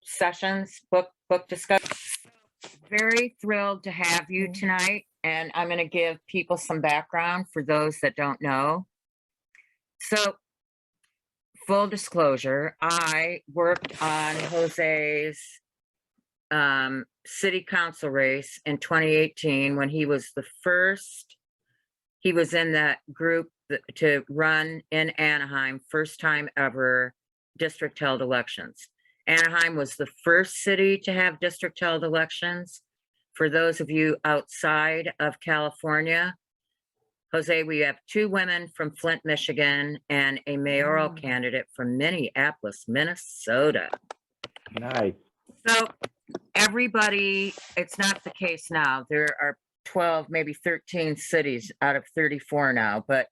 sessions, book discussion. Very thrilled to have you tonight, and I'm going to give people some background for those that don't know. So, full disclosure, I worked on Jose's city council race in 2018 when he was the first. He was in that group to run in Anaheim, first time ever district held elections. Anaheim was the first city to have district held elections. For those of you outside of California, Jose, we have 2 women from Flint, Michigan, and a mayoral candidate from Minneapolis, Minnesota. Nice. So everybody, it's not the case now. There are 12, maybe 13 cities out of 34 now, but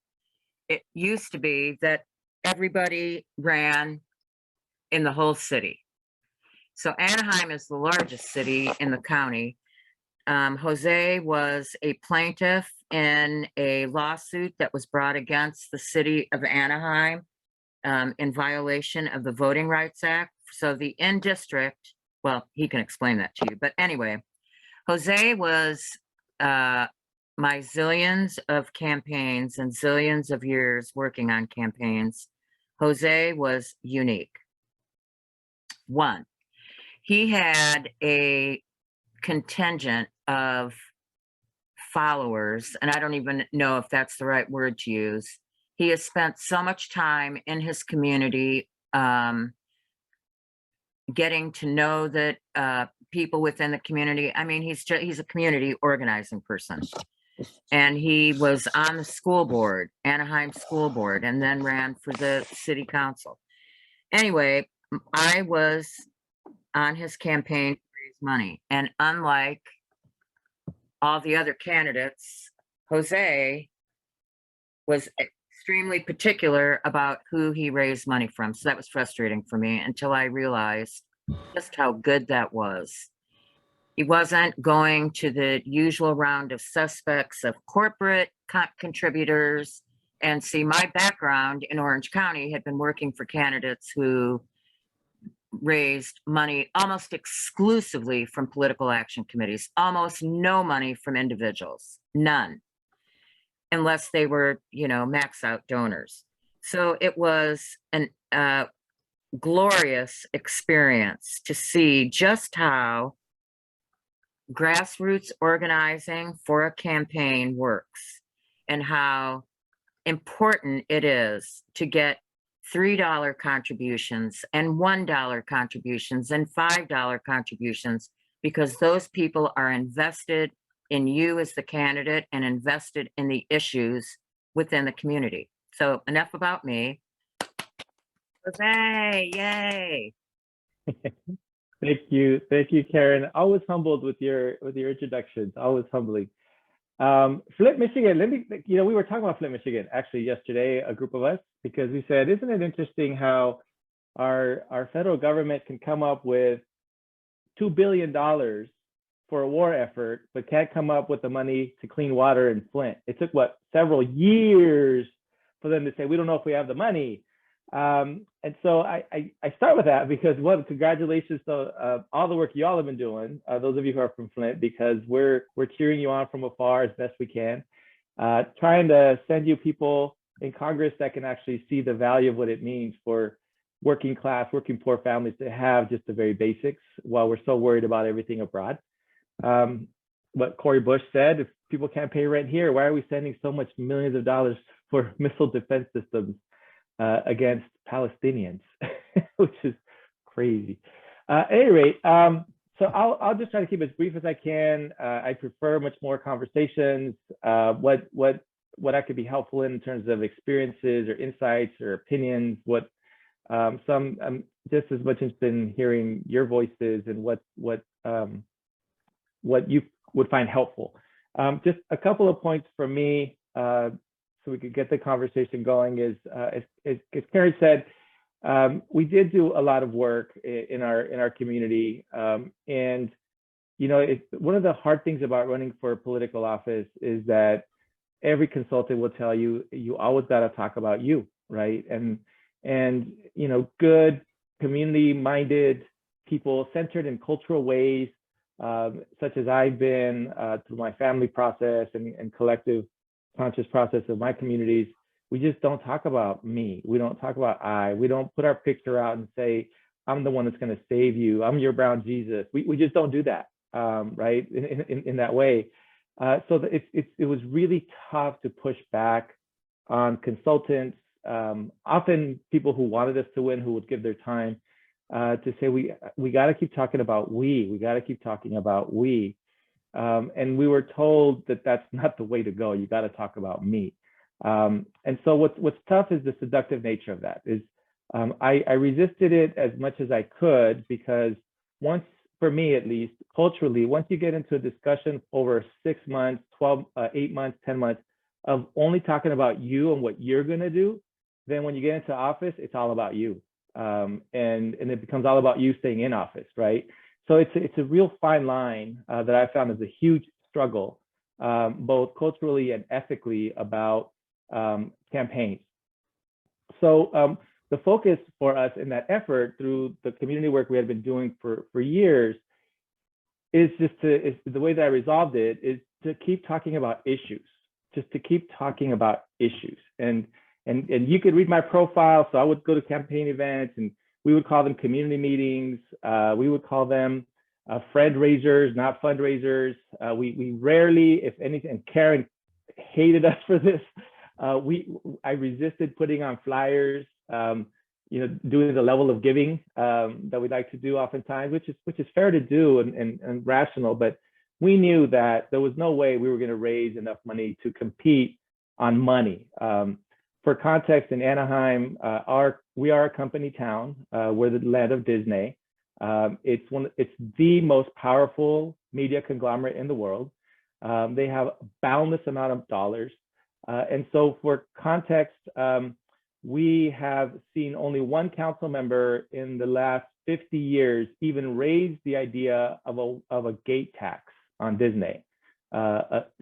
it used to be that everybody ran in the whole city. So Anaheim is the largest city in the county. Jose was a plaintiff in a lawsuit that was brought against the city of Anaheim in violation of the Voting Rights Act. So the in-district, well, he can explain that to you. But anyway, Jose was my zillions of campaigns and zillions of years working on campaigns. Jose was unique. 1, he had a contingent of followers, and I don't even know if that's the right word to use. He has spent so much time in his community, getting to know that people within the community. I mean, he's a community organizing person, and he was on the school board, Anaheim school board, and then ran for the city council. Anyway, I was on his campaign to raise money, and unlike all the other candidates, Jose was extremely particular about who he raised money from. So that was frustrating for me until I realized just how good that was. He wasn't going to the usual round of suspects of corporate contributors. And see, my background in Orange County had been working for candidates who raised money almost exclusively from political action committees, almost no money from individuals, none, unless they were, max out donors. So it was an glorious experience to see just how grassroots organizing for a campaign works and how important it is to get $3 contributions and $1 contributions and $5 contributions, because those people are invested in you as the candidate and invested in the issues within the community. So enough about me. Jose, yay. Thank you, Karen. Always humbled with your introductions. Always humbling. Flint, Michigan. We were talking about Flint, Michigan, actually yesterday, a group of us, because we said, isn't it interesting how our federal government can come up with $2 billion for a war effort, but can't come up with the money to clean water in Flint? It took several years for them to say, we don't know if we have the money. And so I start with that because congratulations to all the work y'all have been doing, those of you who are from Flint, because we're cheering you on from afar as best we can, trying to send you people in Congress that can actually see the value of what it means for working class, working poor families to have just the very basics while we're so worried about everything abroad. What Cori Bush said, if people can't pay rent here, why are we sending so much millions of dollars for missile defense systems against Palestinians, which is crazy. At any rate, so I'll just try to keep it as brief as I can. I prefer much more conversations. What I could be helpful in terms of experiences or insights or opinions. What some just as much interested in hearing your voices and what you would find helpful. Just a couple of points from me. So we could get the conversation going is, as Karen said, we did do a lot of work in our community. And, one of the hard things about running for political office is that every consultant will tell you, you always got to talk about you, right? And good community-minded people centered in cultural ways, such as I've been through my family process and collective conscious process of my communities. We just don't talk about me. We don't talk about I. We don't put our picture out and say, I'm the one that's going to save you. I'm your brown Jesus. We just don't do that, right? In that way. So it was really tough to push back on consultants, often people who wanted us to win, who would give their time to say, we got to keep talking about we got to keep talking about we. And we were told that that's not the way to go. You got to talk about me. And so what's tough is the seductive nature of that. Is I resisted it as much as I could, because once, for me at least, culturally, once you get into a discussion over 6 months, 12, 8 months, 10 months of only talking about you and what you're going to do, then when you get into office, it's all about you. And it becomes all about you staying in office, right? So it's a real fine line that I found is a huge struggle, both culturally and ethically, about campaigns. So the focus for us in that effort, through the community work we had been doing for years, is the way that I resolved it is to keep talking about issues, just to keep talking about issues. And you could read my profile. So I would go to campaign events, and we would call them community meetings. We would call them friend raisers, not fundraisers. We rarely, if anything, and Karen hated us for this. I resisted putting on flyers, doing the level of giving that we like to do oftentimes, which is fair to do and rational. But we knew that there was no way we were going to raise enough money to compete on money. For context, in Anaheim, we are a company town. We're the land of Disney. It's the most powerful media conglomerate in the world. They have a boundless amount of dollars. And so for context, we have seen only one council member in the last 50 years even raise the idea of a gate tax on Disney.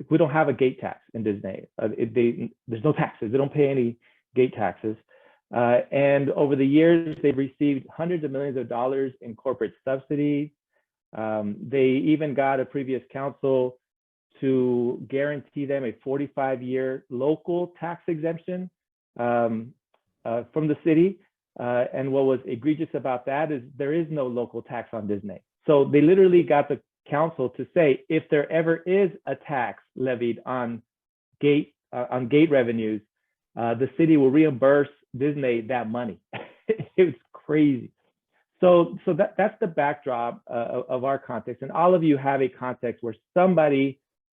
We don't have a gate tax in Disney. There's no taxes. They don't pay any gate taxes. And over the years, they've received hundreds of millions of dollars in corporate subsidies. They even got a previous council to guarantee them a 45-year local tax exemption from the city. And what was egregious about that is there is no local tax on Disney. So they literally got the council to say, if there ever is a tax levied on gate revenues, the city will reimburse Disney that money. It's crazy. So that's the backdrop of our context. And all of you have a context where somebody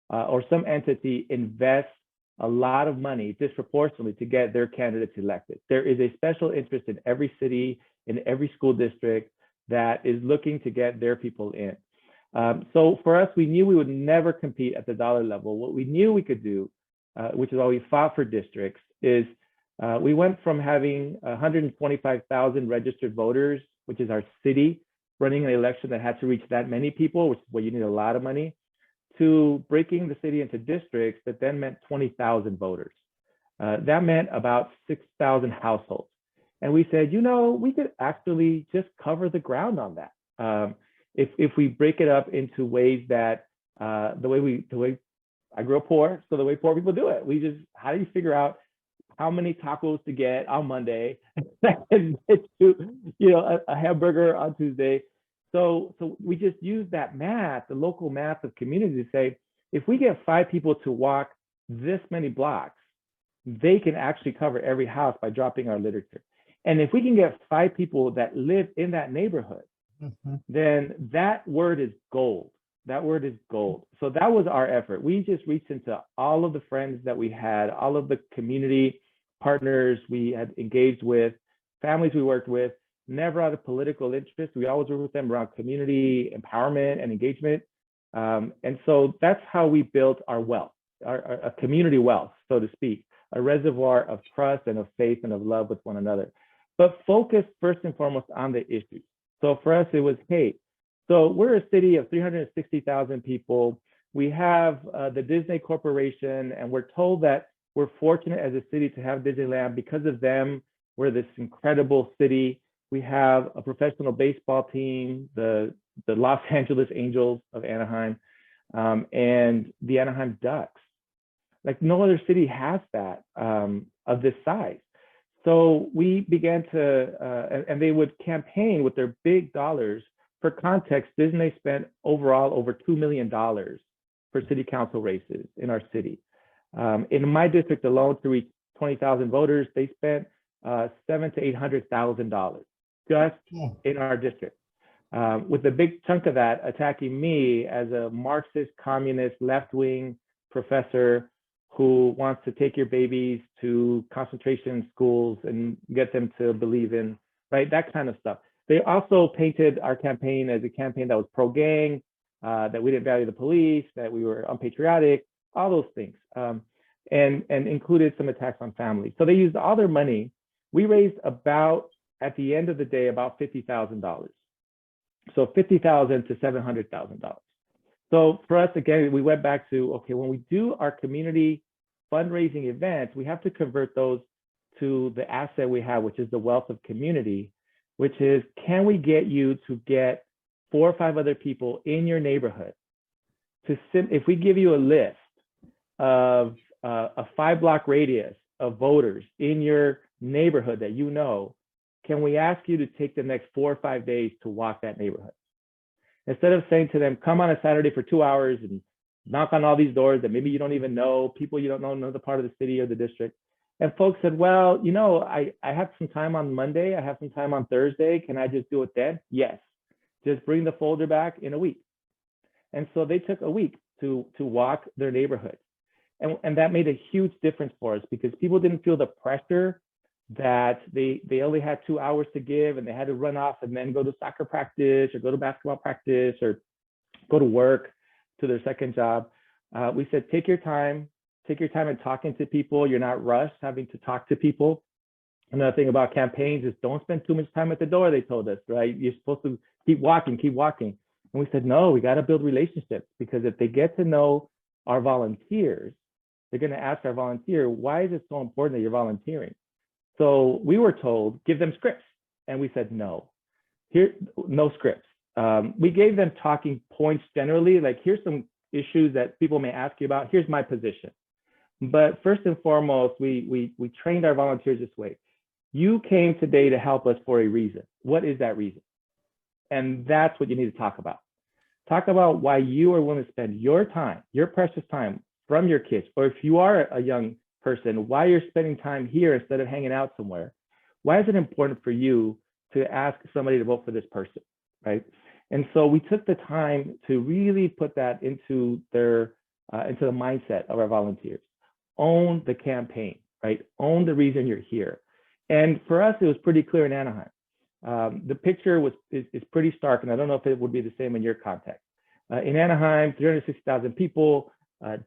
or some entity invests a lot of money disproportionately to get their candidates elected. There is a special interest in every city, in every school district, that is looking to get their people in. So for us, we knew we would never compete at the dollar level. What we knew we could do, which is why we fought for districts, is we went from having 125,000 registered voters, which is our city, running an election that had to reach that many people, which is where you need a lot of money, to breaking the city into districts that then meant 20,000 voters. That meant about 6,000 households. And we said, we could actually just cover the ground on that. If we break it up into ways that the way I grew up poor, so the way poor people do it, how do you figure out how many tacos to get on Monday and get to, a hamburger on Tuesday? So we just use that math, the local math of community, to say, if we get 5 people to walk this many blocks, they can actually cover every house by dropping our literature. And if we can get 5 people that live in that neighborhood, then that word is gold. That word is gold. So that was our effort. We just reached into all of the friends that we had, all of the community partners we had engaged with, families we worked with, never out of political interest. We always work with them around community empowerment and engagement. And so that's how we built our wealth, a community wealth, so to speak, a reservoir of trust and of faith and of love with one another, but focus first and foremost on the issues. So for us, it was, hey, so we're a city of 360,000 people. We have the Disney Corporation, and we're told that we're fortunate as a city to have Disneyland. Because of them, we're this incredible city. We have a professional baseball team, the Los Angeles Angels of Anaheim, and the Anaheim Ducks. Like no other city has that of this size. So we began to, and they would campaign with their big dollars. For context, Disney spent overall over $2 million for city council races in our city. In my district alone, to reach 20,000 voters, they spent $700,000 to $800,000 just in our district. With a big chunk of that attacking me as a Marxist, communist, left-wing professor who wants to take your babies to concentration schools and get them to believe in, right, that kind of stuff. They also painted our campaign as a campaign that was pro-gang, that we didn't value the police, that we were unpatriotic, all those things, and included some attacks on families. So they used all their money. We raised about, at the end of the day, about $50,000. So $50,000 to $700,000. So for us, again, we went back to, okay, when we do our community fundraising events, we have to convert those to the asset we have, which is the wealth of community, which is, can we get you to get 4 or 5 other people in your neighborhood to if we give you a list of a 5-block radius of voters in your neighborhood that you know, can we ask you to take the next 4 or 5 days to walk that neighborhood? Instead of saying to them, come on a Saturday for 2 hours and knock on all these doors that maybe you don't even know, people you don't know the part of the city or the district. And folks said, well, you know, I have some time on Monday, I have some time on Thursday, can I just do it then? Yes, just bring the folder back in a week. And so they took a week to walk their neighborhood. And that made a huge difference for us because people didn't feel the pressure that they only had 2 hours to give and they had to run off and then go to soccer practice or go to basketball practice or go to work to their second job. We said, take your time in talking to people. You're not rushed having to talk to people. Another thing about campaigns is don't spend too much time at the door, they told us, right? You're supposed to keep walking. And we said, no, we got to build relationships because if they get to know our volunteers, they're going to ask our volunteer, why is it so important that you're volunteering? So we were told, give them scripts. And we said, no, no scripts. We gave them talking points generally, like here's some issues that people may ask you about. Here's my position. But first and foremost, we trained our volunteers this way. You came today to help us for a reason. What is that reason? And that's what you need to talk about. Talk about why you are willing to spend your time, your precious time from your kids, or if you are a young person, why you're spending time here instead of hanging out somewhere. Why is it important for you to ask somebody to vote for this person, right? And so we took the time to really put that into the mindset of our volunteers. Own the campaign, right? Own the reason you're here. And for us, it was pretty clear in Anaheim. The picture is pretty stark, and I don't know if it would be the same in your context. In Anaheim, 360,000 people,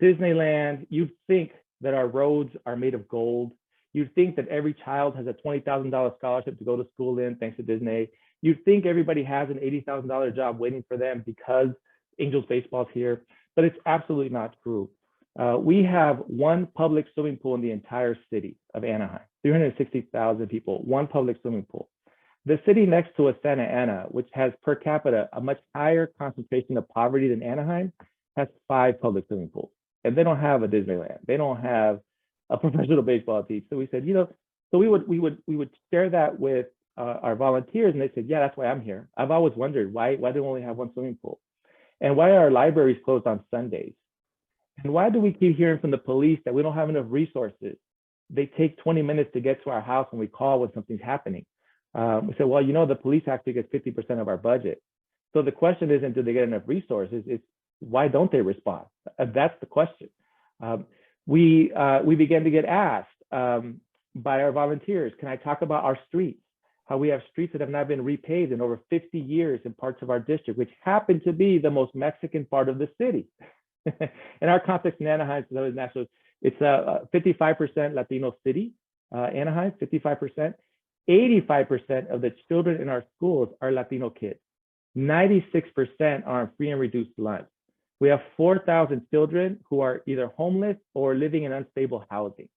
Disneyland, you'd think that our roads are made of gold. You'd think that every child has a $20,000 scholarship to go to school in, thanks to Disney. You'd think everybody has an $80,000 job waiting for them because Angels baseball's here, but it's absolutely not true. We have one public swimming pool in the entire city of Anaheim, 360,000 people, one public swimming pool. The city next to us, Santa Ana, which has per capita a much higher concentration of poverty than Anaheim, has 5 public swimming pools. And they don't have a Disneyland. They don't have a professional baseball team. So we said, you know, so we would share that with our volunteers, and they said, yeah, that's why I'm here. I've always wondered why do we only have one swimming pool, and why are our libraries closed on Sundays, and why do we keep hearing from the police that we don't have enough resources? They take 20 minutes to get to our house when we call when something's happening. We said, well, you know, the police actually get 50% of our budget. So the question isn't, do they get enough resources? It's why don't they respond? That's the question. We began to get asked by our volunteers, can I talk about our streets? How we have streets that have not been repaved in over 50 years in parts of our district, which happen to be the most Mexican part of the city. In our context in Anaheim, it's a 55% Latino city, Anaheim, 55%. 85% of the children in our schools are Latino kids. 96% are on free and reduced lunch. We have 4,000 children who are either homeless or living in unstable housing,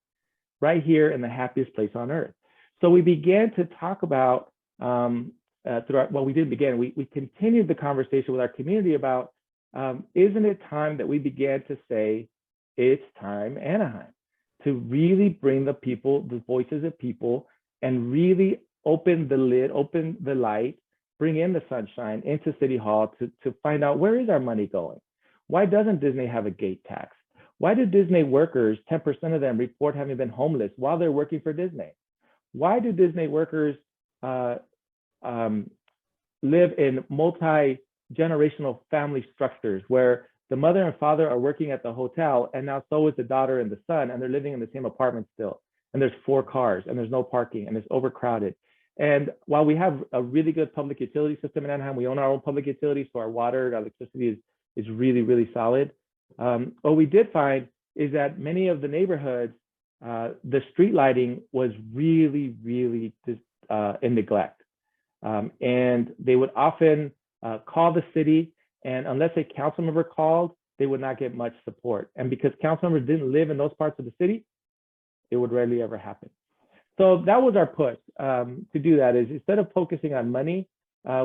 right here in the happiest place on earth. So we began to talk about well, we didn't begin, we continued the conversation with our community about, isn't it time that we began to say, it's time, Anaheim, to really bring the people, the voices of people, and really open the lid, open the light, bring in the sunshine into City Hall to find out, where is our money going? Why doesn't Disney have a gate tax? Why do Disney workers, 10% of them report having been homeless while they're working for Disney? Why do Disney workers live in multi-generational family structures where the mother and father are working at the hotel, and now so is the daughter and the son, and they're living in the same apartment still? And there's 4 cars, and there's no parking, and it's overcrowded. And while we have a really good public utility system in Anaheim, we own our own public utilities, so our water and electricity is really, really solid. What we did find is that many of the neighborhoods, the street lighting was really, really in neglect. And they would often call the city, and unless a council member called, they would not get much support. And because council members didn't live in those parts of the city, it would rarely ever happen. So that was our push to do that, is instead of focusing on money,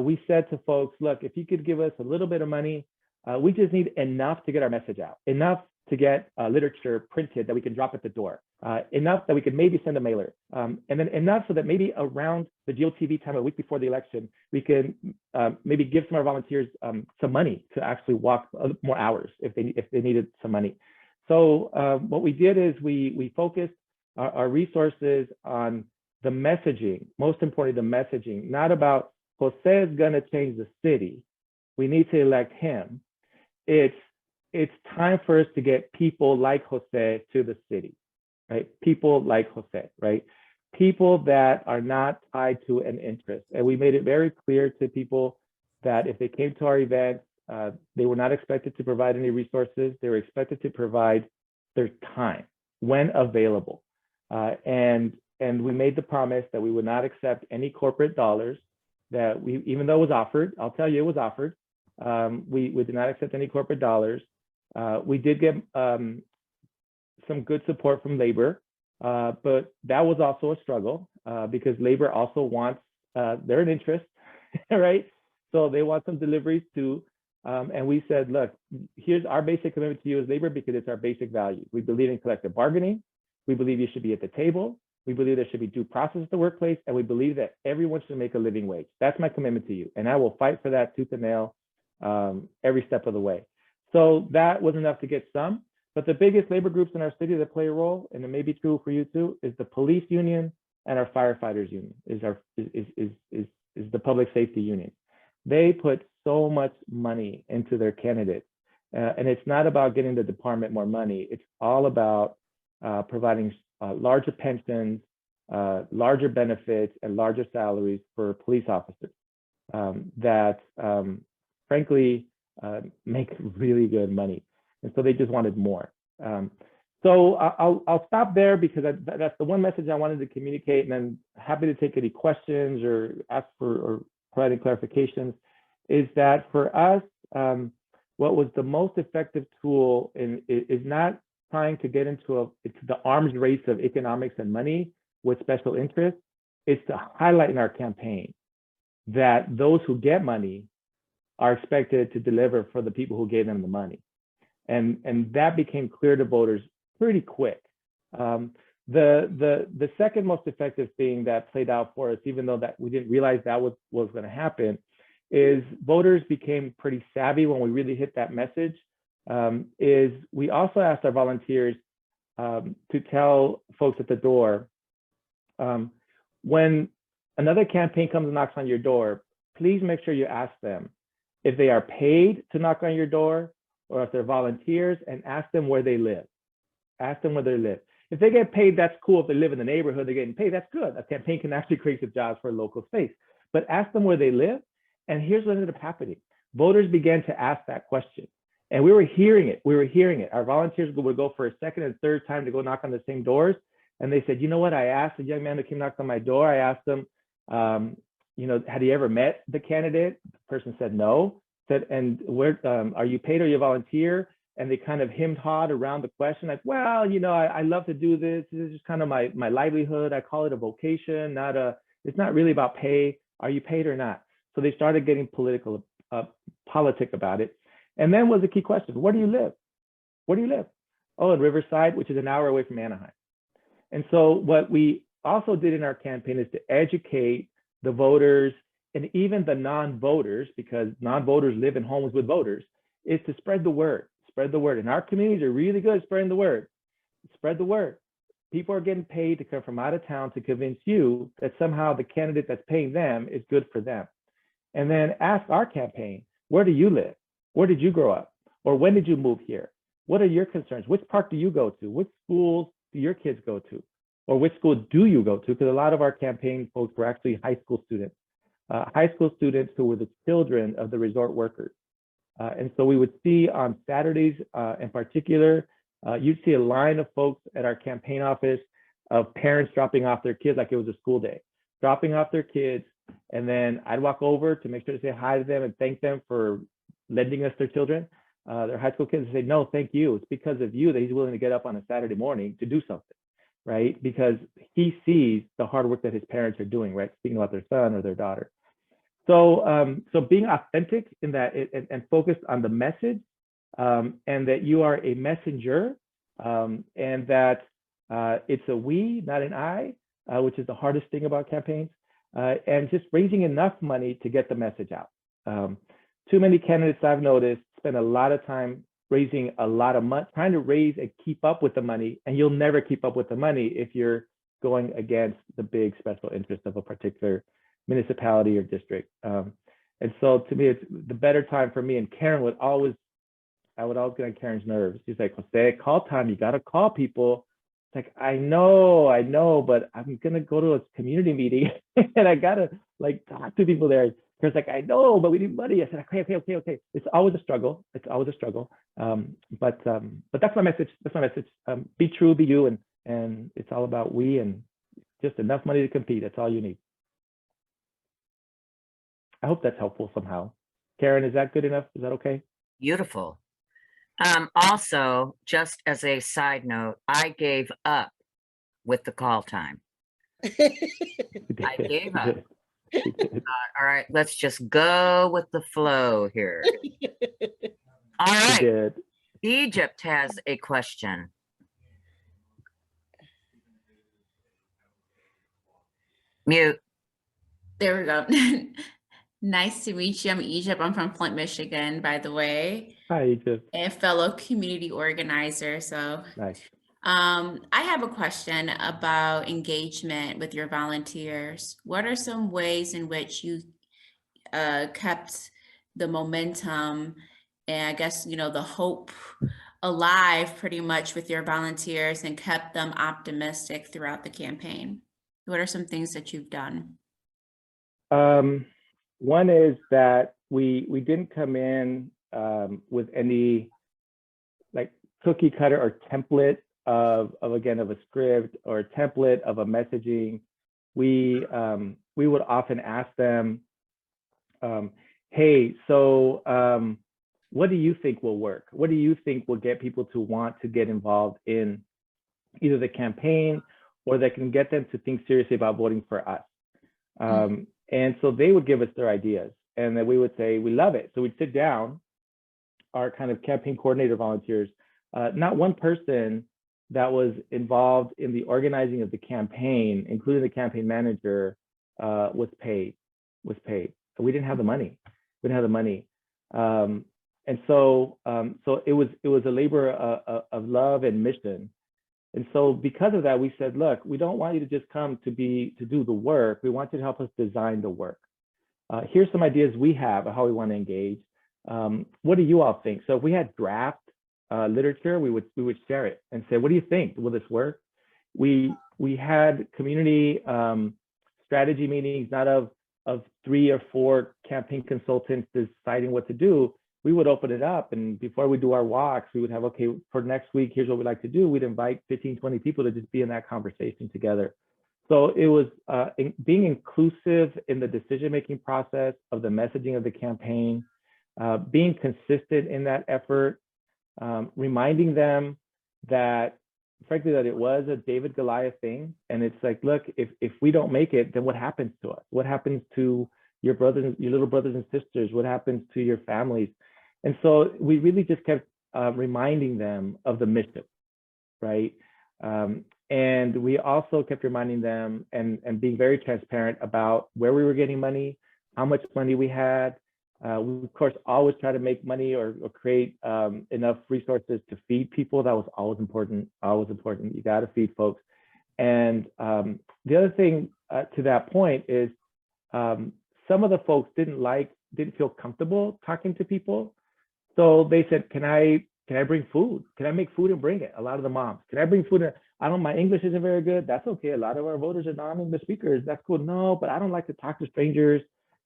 we said to folks, look, if you could give us a little bit of money, we just need enough to get our message out, enough to get literature printed that we can drop at the door, enough that we could maybe send a mailer, and then enough so that maybe around the GOTV time, a week before the election, we can maybe give some of our volunteers some money to actually walk more hours if they needed some money. So what we did is we focused our resources on the messaging, most importantly, the messaging, not about Jose is going to change the city, we need to elect him. It's time for us to get people like Jose to the city, right? People like Jose, right? People that are not tied to an interest. And we made it very clear to people that if they came to our event, they were not expected to provide any resources. They were expected to provide their time when available. And we made the promise that we would not accept any corporate dollars, that even though it was offered, I'll tell you it was offered, we did not accept any corporate dollars. We did get some good support from labor, but that was also a struggle because labor also wants, they're an interest, right? So they want some deliveries too. And we said, look, here's our basic commitment to you as labor, because it's our basic values. We believe in collective bargaining. We believe you should be at the table. We believe there should be due process at the workplace. And we believe that everyone should make a living wage. That's my commitment to you. And I will fight for that tooth and nail every step of the way. So that was enough to get some. But the biggest labor groups in our city that play a role, and it may be true for you too, is the police union and our firefighters union, is the public safety union. They put so much money into their candidates. And it's not about getting the department more money. It's all about providing larger pensions, larger benefits, and larger salaries for police officers that, frankly, make really good money. And so they just wanted more. So I'll stop there because that's the one message I wanted to communicate, and I'm happy to take any questions or ask for or provide any clarifications. Is that for us, what was the most effective tool is not trying to get into the arms race of economics and money with special interests. It's to highlight in our campaign that those who get money are expected to deliver for the people who gave them the money. And that became clear to voters pretty quick. The second most effective thing that played out for us, even though that we didn't realize that was going to happen, is voters became pretty savvy when we really hit that message. Is we also asked our volunteers to tell folks at the door, when another campaign comes and knocks on your door, please make sure you ask them if they are paid to knock on your door or if they're volunteers, and ask them where they live. Ask them where they live. If they get paid, that's cool. If they live in the neighborhood, they're getting paid, that's good. A campaign can actually create some jobs for a local space. But ask them where they live. And here's what ended up happening. Voters began to ask that question. And we were hearing it. We were hearing it. Our volunteers would go for a second and third time to go knock on the same doors. And they said, you know what? I asked a young man who came knocked on my door. I asked him, had he ever met the candidate? The person said no. Said, and where are you paid or you volunteer? And they kind of hemmed-hawed around the question, like, well, I love to do this. This is just kind of my livelihood. I call it a vocation, it's not really about pay. Are you paid or not? So they started getting politic about it. And then was the key question, where do you live? Where do you live? Oh, in Riverside, which is an hour away from Anaheim. And so what we also did in our campaign is to educate the voters and even the non-voters, because non-voters live in homes with voters, is to spread the word, spread the word. And our communities are really good at spreading the word. Spread the word. People are getting paid to come from out of town to convince you that somehow the candidate that's paying them is good for them. And then ask our campaign, where do you live? Where did you grow up? Or when did you move here? What are your concerns? Which park do you go to? Which schools do your kids go to? Or which school do you go to? Because a lot of our campaign folks were actually high school students who were the children of the resort workers. And so we would see on Saturdays in particular, you'd see a line of folks at our campaign office of parents dropping off their kids like it was a school day, dropping off their kids. And then I'd walk over to make sure to say hi to them and thank them for lending us their children, their high school kids, and say, no, thank you. It's because of you that he's willing to get up on a Saturday morning to do something, right? Because he sees the hard work that his parents are doing, right? Speaking about their son or their daughter. So, so being authentic in that and focused on the message, and that you are a messenger, and that it's a we, not an I, which is the hardest thing about campaigns, and just raising enough money to get the message out. Too many candidates I've noticed spend a lot of time raising a lot of money, trying to raise and keep up with the money, and you'll never keep up with the money if you're going against the big special interest of a particular municipality or district. And so to me, it's the better time for me. And Karen would always, I would always get on Karen's nerves. She's like, Jose, call time, you gotta call people. It's like, I know, but I'm gonna go to a community meeting and I gotta like talk to people there. Karen's like, I know, but we need money. I said, okay. It's always a struggle. It's always a struggle. But that's my message. That's my message. Be true, be you, and it's all about we and just enough money to compete. That's all you need. I hope that's helpful somehow. Karen, is that good enough? Is that okay? Beautiful. Also, just as a side note, I gave up with the call time. I gave up. All right, let's just go with the flow here. All right. Egypt has a question. Mute. There we go. Nice to meet you. I'm Egypt. I'm from Flint, Michigan, by the way. Hi, Egypt. And fellow community organizer. So nice. I have a question about engagement with your volunteers. What are some ways in which you kept the momentum and I guess, you know, the hope alive pretty much with your volunteers and kept them optimistic throughout the campaign? What are some things that you've done? One is that we didn't come in with any like cookie cutter or template of a script or a template of a messaging. We would often ask them, hey, so what do you think will work? What do you think will get people to want to get involved in either the campaign or that can get them to think seriously about voting for us? And so they would give us their ideas and then we would say, we love it. So we'd sit down, our kind of campaign coordinator volunteers, not one person that was involved in the organizing of the campaign, including the campaign manager, was paid. We didn't have the money. And so it was a labor of love and mission. And so because of that, we said, look, we don't want you to just come to do the work. We want you to help us design the work. Here's some ideas we have of how we want to engage. What do you all think? So if we had draft literature, we would share it and say, what do you think? Will this work? We had community strategy meetings, not of 3 or 4 campaign consultants deciding what to do. We would open it up, and before we do our walks, we would have, okay, for next week, here's what we'd like to do. We'd invite 15, 20 people to just be in that conversation together. So it was being inclusive in the decision-making process of the messaging of the campaign, being consistent in that effort, reminding them that frankly, that it was a David Goliath thing. And it's like, look, if we don't make it, then what happens to us? What happens to your brothers, your little brothers and sisters? What happens to your families? And so we really just kept reminding them of the mission, right? And we also kept reminding them and being very transparent about where we were getting money, how much money we had. We, of course, always try to make money or create enough resources to feed people. That was always important, always important. You got to feed folks. And the other thing to that point is some of the folks didn't feel comfortable talking to people. So they said, can I bring food? Can I make food and bring it? A lot of the moms, can I bring food? My English isn't very good. That's okay. A lot of our voters are non-English speakers. That's cool. No, but I don't like to talk to strangers.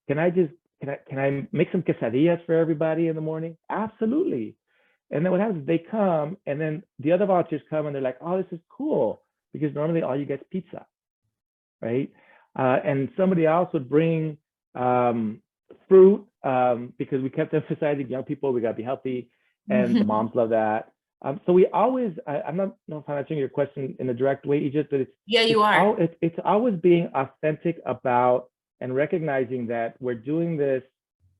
Can I make some quesadillas for everybody in the morning? Absolutely. And then what happens is they come, and then the other volunteers come and they're like, oh, this is cool, because normally all you get is pizza, right? And somebody else would bring fruit, because we kept emphasizing young people, we got to be healthy, and the moms love that. So we always, I'm not know if I'm answering your question in a direct way, Egypt, but Yeah, you are. It's always being authentic about and recognizing that we're doing this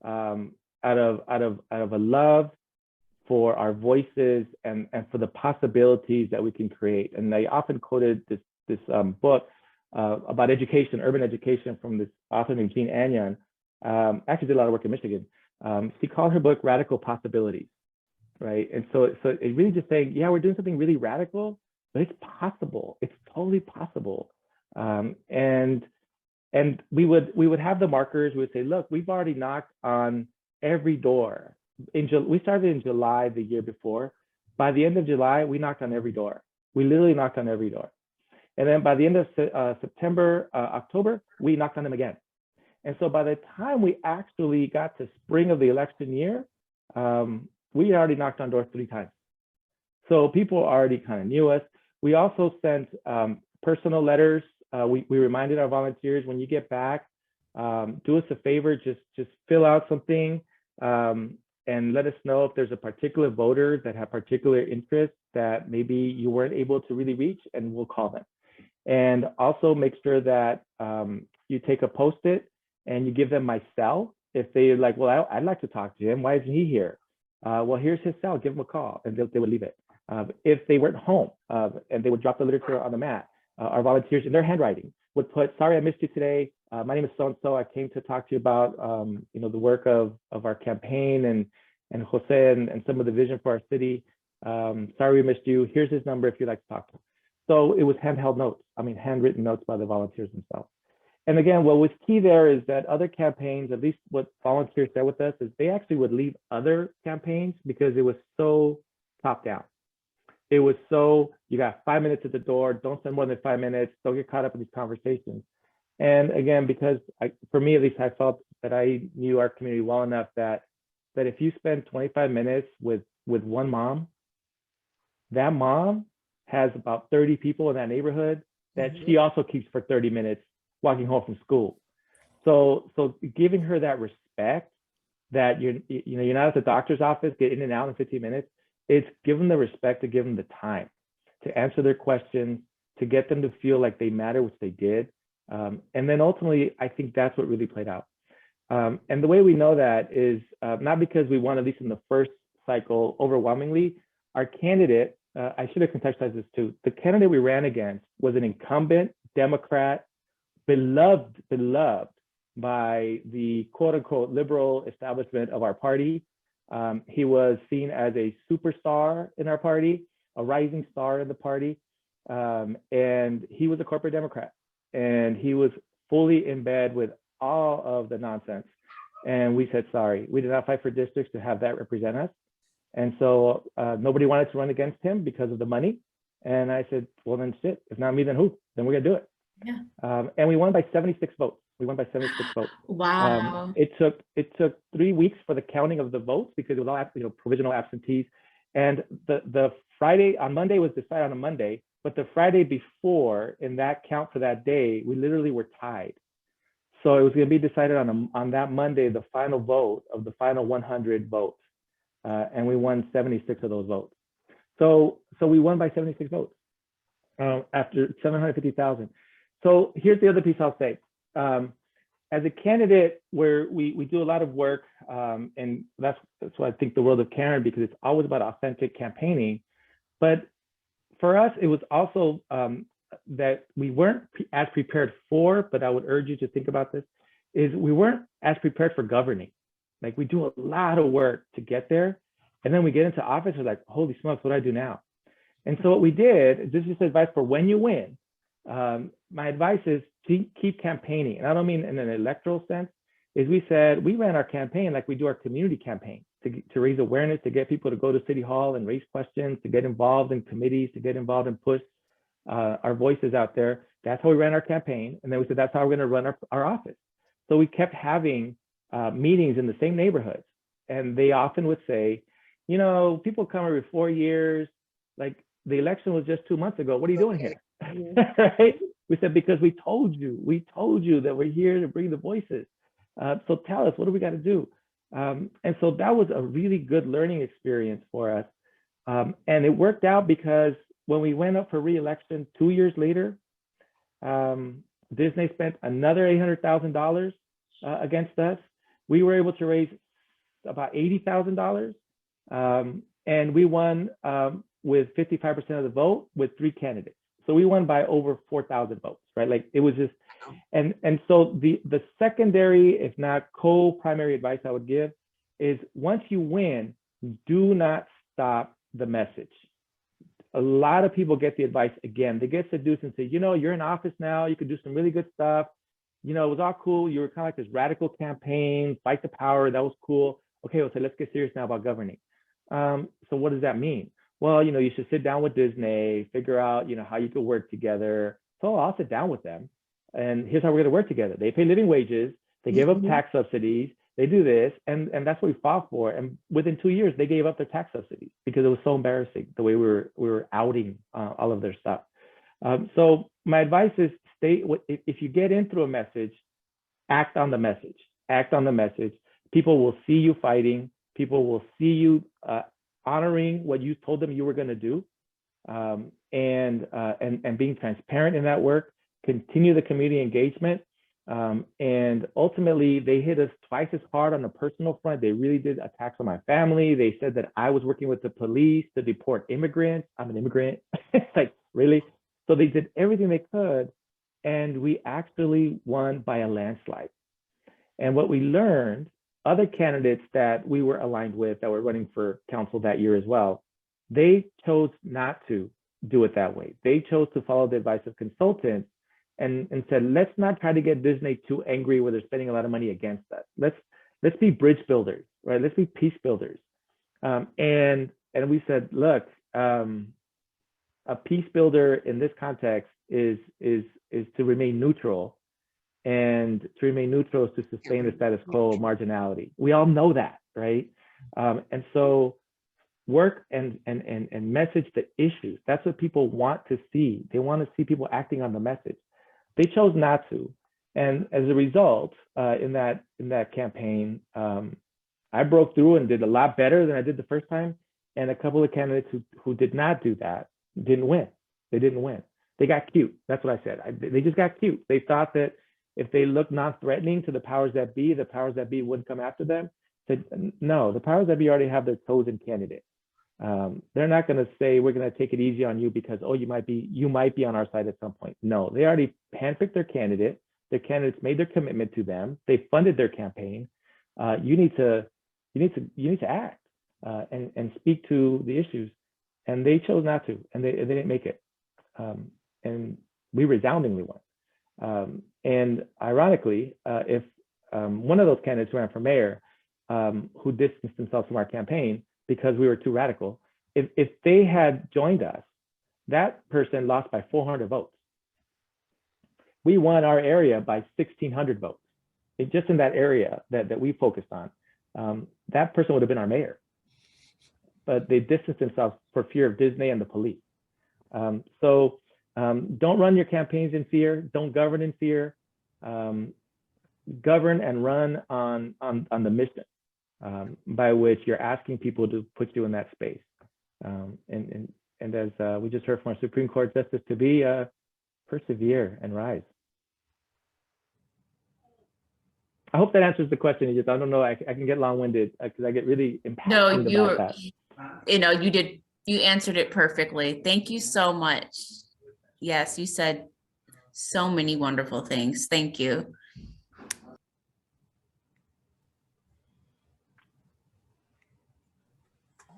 out of a love for our voices and for the possibilities that we can create. And I often quoted this book about education, urban education, from this author named Jean Agnon. Actually did a lot of work in Michigan. She called her book Radical Possibilities, right? And so it really just saying, yeah, we're doing something really radical, but it's possible. It's totally possible. And we would have the markers. We would say, look, we've already knocked on every door. We started in July the year before. By the end of July, we knocked on every door. We literally knocked on every door. And then by the end of September, October, we knocked on them again. And so by the time we actually got to spring of the election year, we already knocked on doors 3 times. So people already kind of knew us. We also sent personal letters. We reminded our volunteers, when you get back, do us a favor, just fill out something and let us know if there's a particular voter that have particular interests that maybe you weren't able to really reach, and we'll call them. And also make sure that you take a Post-it and you give them my cell. If they're like, well, I'd like to talk to him, why isn't he here? Well, here's his cell, give him a call, and they would leave it. If they weren't home and they would drop the literature on the mat, our volunteers in their handwriting would put, sorry, I missed you today. My name is so-and-so. I came to talk to you about the work of our campaign and Jose and some of the vision for our city. Sorry we missed you. Here's his number if you'd like to talk to him. So it was handheld notes, handwritten notes by the volunteers themselves. And again, what was key there is that other campaigns, at least what volunteers said with us, is they actually would leave other campaigns because it was so top down. It was so, you got 5 minutes at the door, don't spend more than 5 minutes, don't get caught up in these conversations. And again, because for me at least, I felt that I knew our community well enough that if you spend 25 minutes with one mom, that mom has about 30 people in that neighborhood that she also keeps for 30 minutes walking home from school. So giving her that respect that you're not at the doctor's office, get in and out in 15 minutes. It's give them the respect, to give them the time to answer their questions, to get them to feel like they matter, which they did. And then ultimately, I think that's what really played out. And the way we know that is not because we won, at least in the first cycle, overwhelmingly. Our candidate, I should have contextualized this too. The candidate we ran against was an incumbent Democrat, beloved by the quote unquote liberal establishment of our party. He was seen as a superstar in our party, a rising star in the party. And he was a corporate Democrat, and he was fully in bed with all of the nonsense. And we said, sorry, we did not fight for districts to have that represent us. And so nobody wanted to run against him because of the money. And I said, well, then shit, if not me, then who? Then we're gonna do it. Yeah. And we won by 76 votes. We won by 76 votes. Wow. It took 3 weeks for the counting of the votes because it was all provisional absentees. And the Friday on Monday was decided on a Monday, but the Friday before, in that count for that day, we literally were tied. So it was going to be decided on that Monday, the final vote of the final 100 votes, and we won 76 of those votes. So we won by 76 votes. after 750,000. So here's the other piece I'll say. As a candidate, where we do a lot of work, and that's why I think the world of Karen, because it's always about authentic campaigning. But for us, it was also that we weren't as prepared for, but I would urge you to think about this, is we weren't as prepared for governing. Like, we do a lot of work to get there. And then we get into office, we're like, holy smokes, what do I do now? And so what we did, this is advice for when you win. My advice is to keep campaigning. And I don't mean in an electoral sense, is we said, we ran our campaign like we do our community campaign to raise awareness, to get people to go to City Hall and raise questions, to get involved in committees, to get involved and push our voices out there. That's how we ran our campaign. And then we said, that's how we're going to run our office. So we kept having meetings in the same neighborhoods. And they often would say, you know, people come every 4 years, like the election was just 2 months ago. What are you doing here? Right? We said, because we told you that we're here to bring the voices. So tell us, what do we got to do? And so that was a really good learning experience for us. And it worked out because when we went up for re-election 2 years later, Disney spent another $800,000 against us. We were able to raise about $80,000. And we won with 55% of the vote with 3 candidates. So we won by over 4,000 votes, right? Like, it was just, and so the secondary, if not co-primary advice I would give is, once you win, do not stop the message. A lot of people get the advice, again, they get seduced and say, you know, you're in office now, you could do some really good stuff. You know, it was all cool. You were kind of like this radical campaign, fight the power. That was cool. Okay, well, so let's get serious now about governing. So what does that mean? Well, you know, you should sit down with Disney, figure out, you know, how you could work together. So I'll sit down with them. And here's how we're going to work together. They pay living wages. They give up tax subsidies. They do this. And that's what we fought for. And within 2 years, they gave up their tax subsidies because it was so embarrassing the way we were outing all of their stuff. So my advice is, if you get in through a message, act on the message. Act on the message. People will see you fighting. People will see you honoring what you told them you were going to do, and being transparent in that work. Continue the community engagement, and ultimately they hit us twice as hard on the personal front. They really did attacks on my family. They said that I was working with the police to deport immigrants. I'm an immigrant. It's like, really? So they did everything they could, and we actually won by a landslide. And what we learned, other candidates that we were aligned with that were running for council that year as well, they chose not to do it that way. They chose to follow the advice of consultants and said, let's not try to get Disney too angry where they're spending a lot of money against us. Let's be bridge builders, right? Let's be peace builders. And we said, look, a peace builder in this context is to remain neutral. And to remain neutral is to sustain the status quo of marginality. We all know that, right? And so work and message the issues. That's what people want to see. They want to see people acting on the message. They chose not to. And as a result, in that campaign, I broke through and did a lot better than I did the first time. And a couple of candidates who did not do that didn't win. They didn't win. They got cute. That's what I said. They just got cute. They thought that if they looked non-threatening to the powers that be, the powers that be wouldn't come after them. Said, no, the powers that be already have their chosen candidate. They're not going to say, we're going to take it easy on you because, oh, you might be on our side at some point. No, they already handpicked their candidate. Their candidates made their commitment to them. They funded their campaign. You need to act and speak to the issues. And they chose not to, and they didn't make it. And we resoundingly won. And ironically, if one of those candidates who ran for mayor, who distanced themselves from our campaign because we were too radical, if they had joined us, that person lost by 400 votes. We won our area by 1,600 votes. Just in that area that we focused on, that person would have been our mayor. But they distanced themselves for fear of Disney and the police. So don't run your campaigns in fear. Don't govern in fear. Govern and run on the mission by which you're asking people to put you in that space. And And as we just heard from our Supreme Court Justice to be, persevere and rise. I hope that answers the question. I don't know, I can get long-winded because I get really No, impassioned about that. you answered it perfectly. Thank you so much. Yes, you said so many wonderful things. Thank you.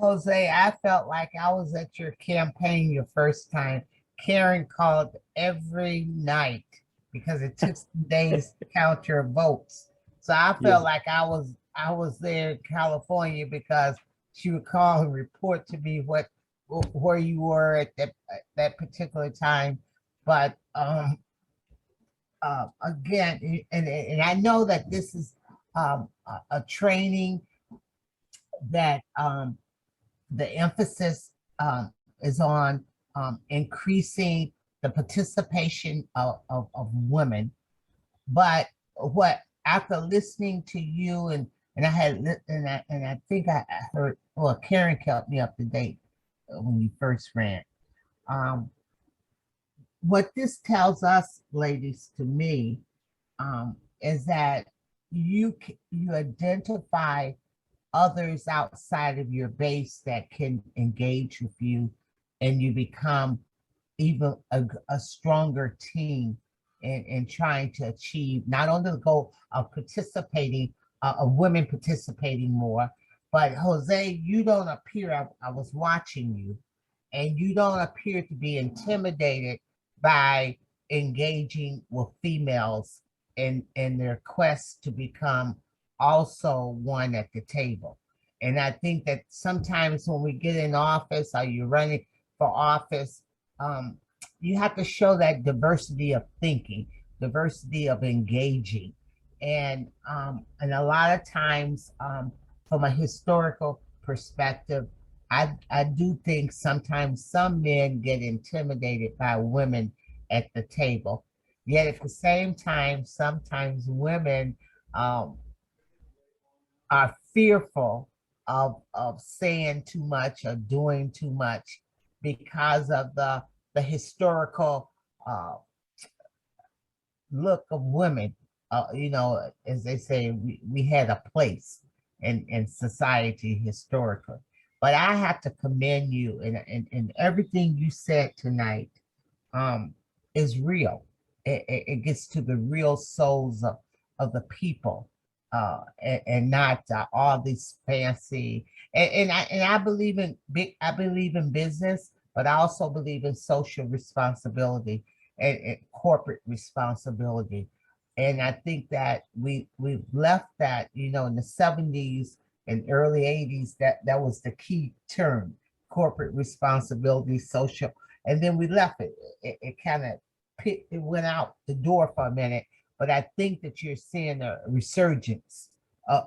Jose, I felt like I was at your campaign your first time. Karen called every night because it took some days to count your votes. So I felt like I was there in California because she would call and report to me where you were at that particular time. But again, and I know that this is a training that the emphasis is on increasing the participation of women. But what after listening to you and I think I heard, well, Karen kept me up to date when you first ran. What this tells us, ladies, to me, is that you identify others outside of your base that can engage with you, and you become even a stronger team in trying to achieve not only the goal of participating, of women participating more, but Jose, you don't appear, I was watching you, and you don't appear to be intimidated by engaging with females in their quest to become also one at the table. And I think that sometimes when we get in office or you're running for office, you have to show that diversity of thinking, diversity of engaging. And a lot of times from a historical perspective, I do think sometimes some men get intimidated by women at the table. Yet at the same time, sometimes women are fearful of saying too much or doing too much because of the historical look of women. As they say, we had a place in society historically. But I have to commend you, and everything you said tonight is real. It gets to the real souls of the people, and not all these fancy. And I believe in business, but I also believe in social responsibility and corporate responsibility. And I think that we've left that, in the 70s and early 80s, that was the key term, corporate responsibility, social. And then we left it. It kind of it went out the door for a minute. But I think that you're seeing a resurgence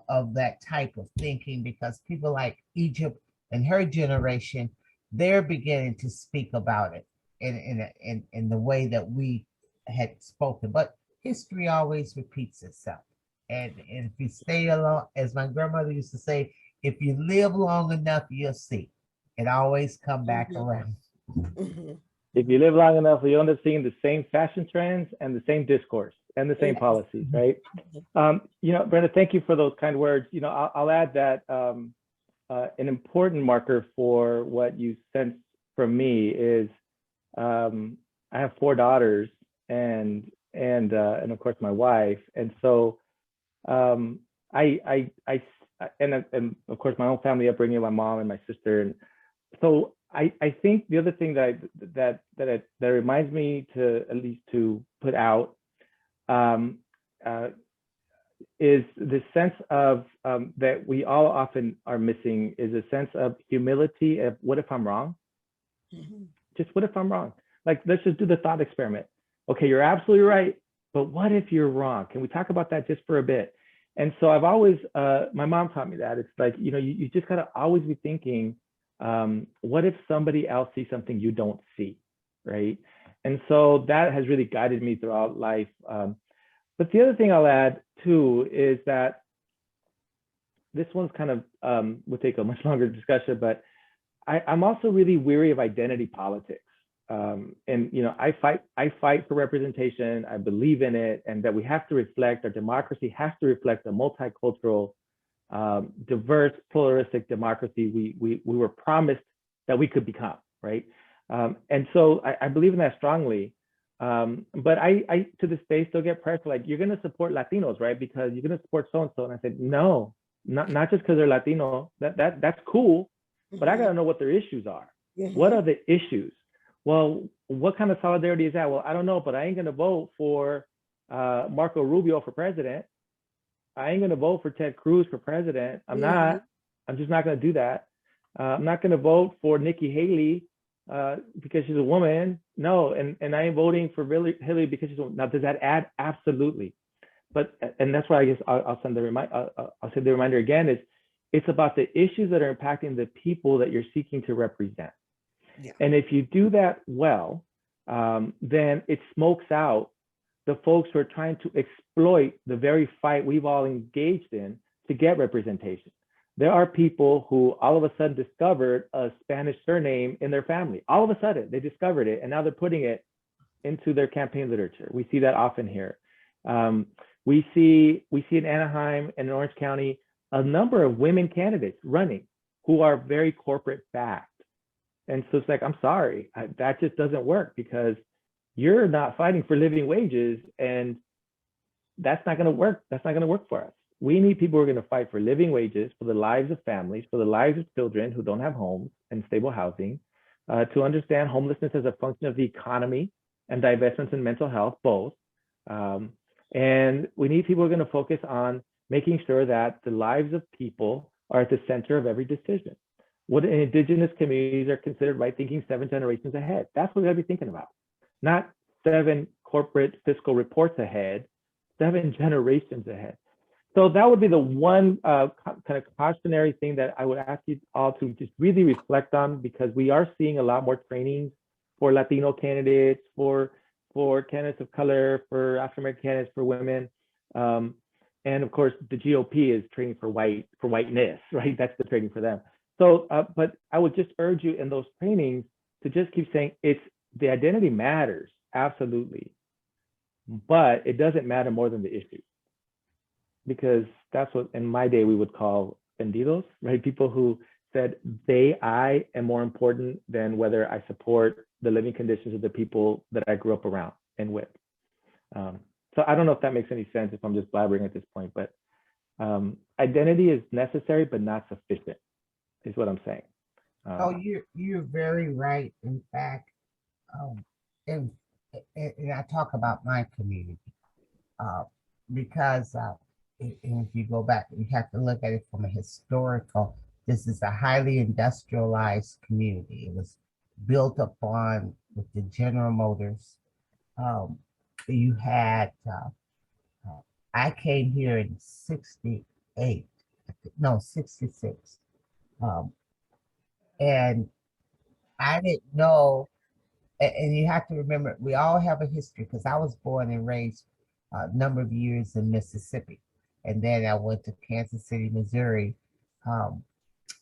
of that type of thinking, because people like Egypt and her generation, they're beginning to speak about it in the way that we had spoken. But history always repeats itself. And if you stay along, as my grandmother used to say, if you live long enough, you'll see. It always come back around. If you live long enough, you'll end up seeing the same fashion trends and the same discourse and the same policies, right? Brenda, thank you for those kind words. I'll add that an important marker for what you sense from me is I have 4 daughters and of course my wife, and so and of course my own family upbringing, my mom and my sister, and so I think the other thing that reminds me to at least to put out is the sense of that we all often are missing, is a sense of humility of what if I'm wrong? Just what if I'm wrong? Like, let's just do the thought experiment. Okay, you're absolutely right, but what if you're wrong? Can we talk about that just for a bit? And so I've always, my mom taught me that. It's like, you just gotta always be thinking, what if somebody else sees something you don't see, right? And so that has really guided me throughout life. But the other thing I'll add too is that this one's kind of, will take a much longer discussion, but I'm also really weary of identity politics. And I fight for representation. I believe in it, and that we have to reflect, our democracy has to reflect a multicultural, diverse, pluralistic democracy we were promised that we could become, right? And so I believe in that strongly. But I to this day still get pressure like, you're going to support Latinos, right? Because you're going to support so and so. And I said, no, not just because they're Latino. That's cool, but I got to know what their issues are. What are the issues? Well, what kind of solidarity is that? Well, I don't know, but I ain't going to vote for Marco Rubio for president. I ain't going to vote for Ted Cruz for president. I'm just not going to do that. I'm not going to vote for Nikki Haley because she's a woman. No, and I ain't voting for Hillary because she's a woman. Now, does that add? Absolutely. But, and that's why I guess I'll send I'll say the reminder again is, it's about the issues that are impacting the people that you're seeking to represent. And if you do that well, then it smokes out the folks who are trying to exploit the very fight we've all engaged in to get representation. There are people who all of a sudden discovered a Spanish surname in their family. All of a sudden, they discovered it, and now they're putting it into their campaign literature. We see that often here. We see in Anaheim and in Orange County a number of women candidates running who are very corporate backed. And so it's like, I'm sorry, that just doesn't work, because you're not fighting for living wages, and that's not going to work. That's not going to work for us. We need people who are going to fight for living wages, for the lives of families, for the lives of children who don't have homes and stable housing, to understand homelessness as a function of the economy and divestments in mental health, both. And we need people who are going to focus on making sure that the lives of people are at the center of every decision. What in indigenous communities are considered right thinking 7 generations ahead. That's what we got to be thinking about. Not 7 corporate fiscal reports ahead, 7 generations ahead. So that would be the one kind of cautionary thing that I would ask you all to just really reflect on, because we are seeing a lot more trainings for Latino candidates, for candidates of color, for African-American candidates, for women. And of course, the GOP is training for whiteness, right? That's the training for them. So, but I would just urge you in those trainings to just keep saying the identity matters, absolutely. But it doesn't matter more than the issue. Because that's what in my day we would call vendidos, right? People who said I am more important than whether I support the living conditions of the people that I grew up around and with. So I don't know if that makes any sense, if I'm just blabbering at this point, but identity is necessary but not sufficient, is what I'm saying. Oh, you're very right. In fact, and I talk about my community because if you go back, you have to look at it from a historical. This is a highly industrialized community. It was built upon with the General Motors. You had, I came here in 68, no, 66. And I didn't know, and you have to remember, we all have a history, because I was born and raised a number of years in Mississippi. And then I went to Kansas City, Missouri,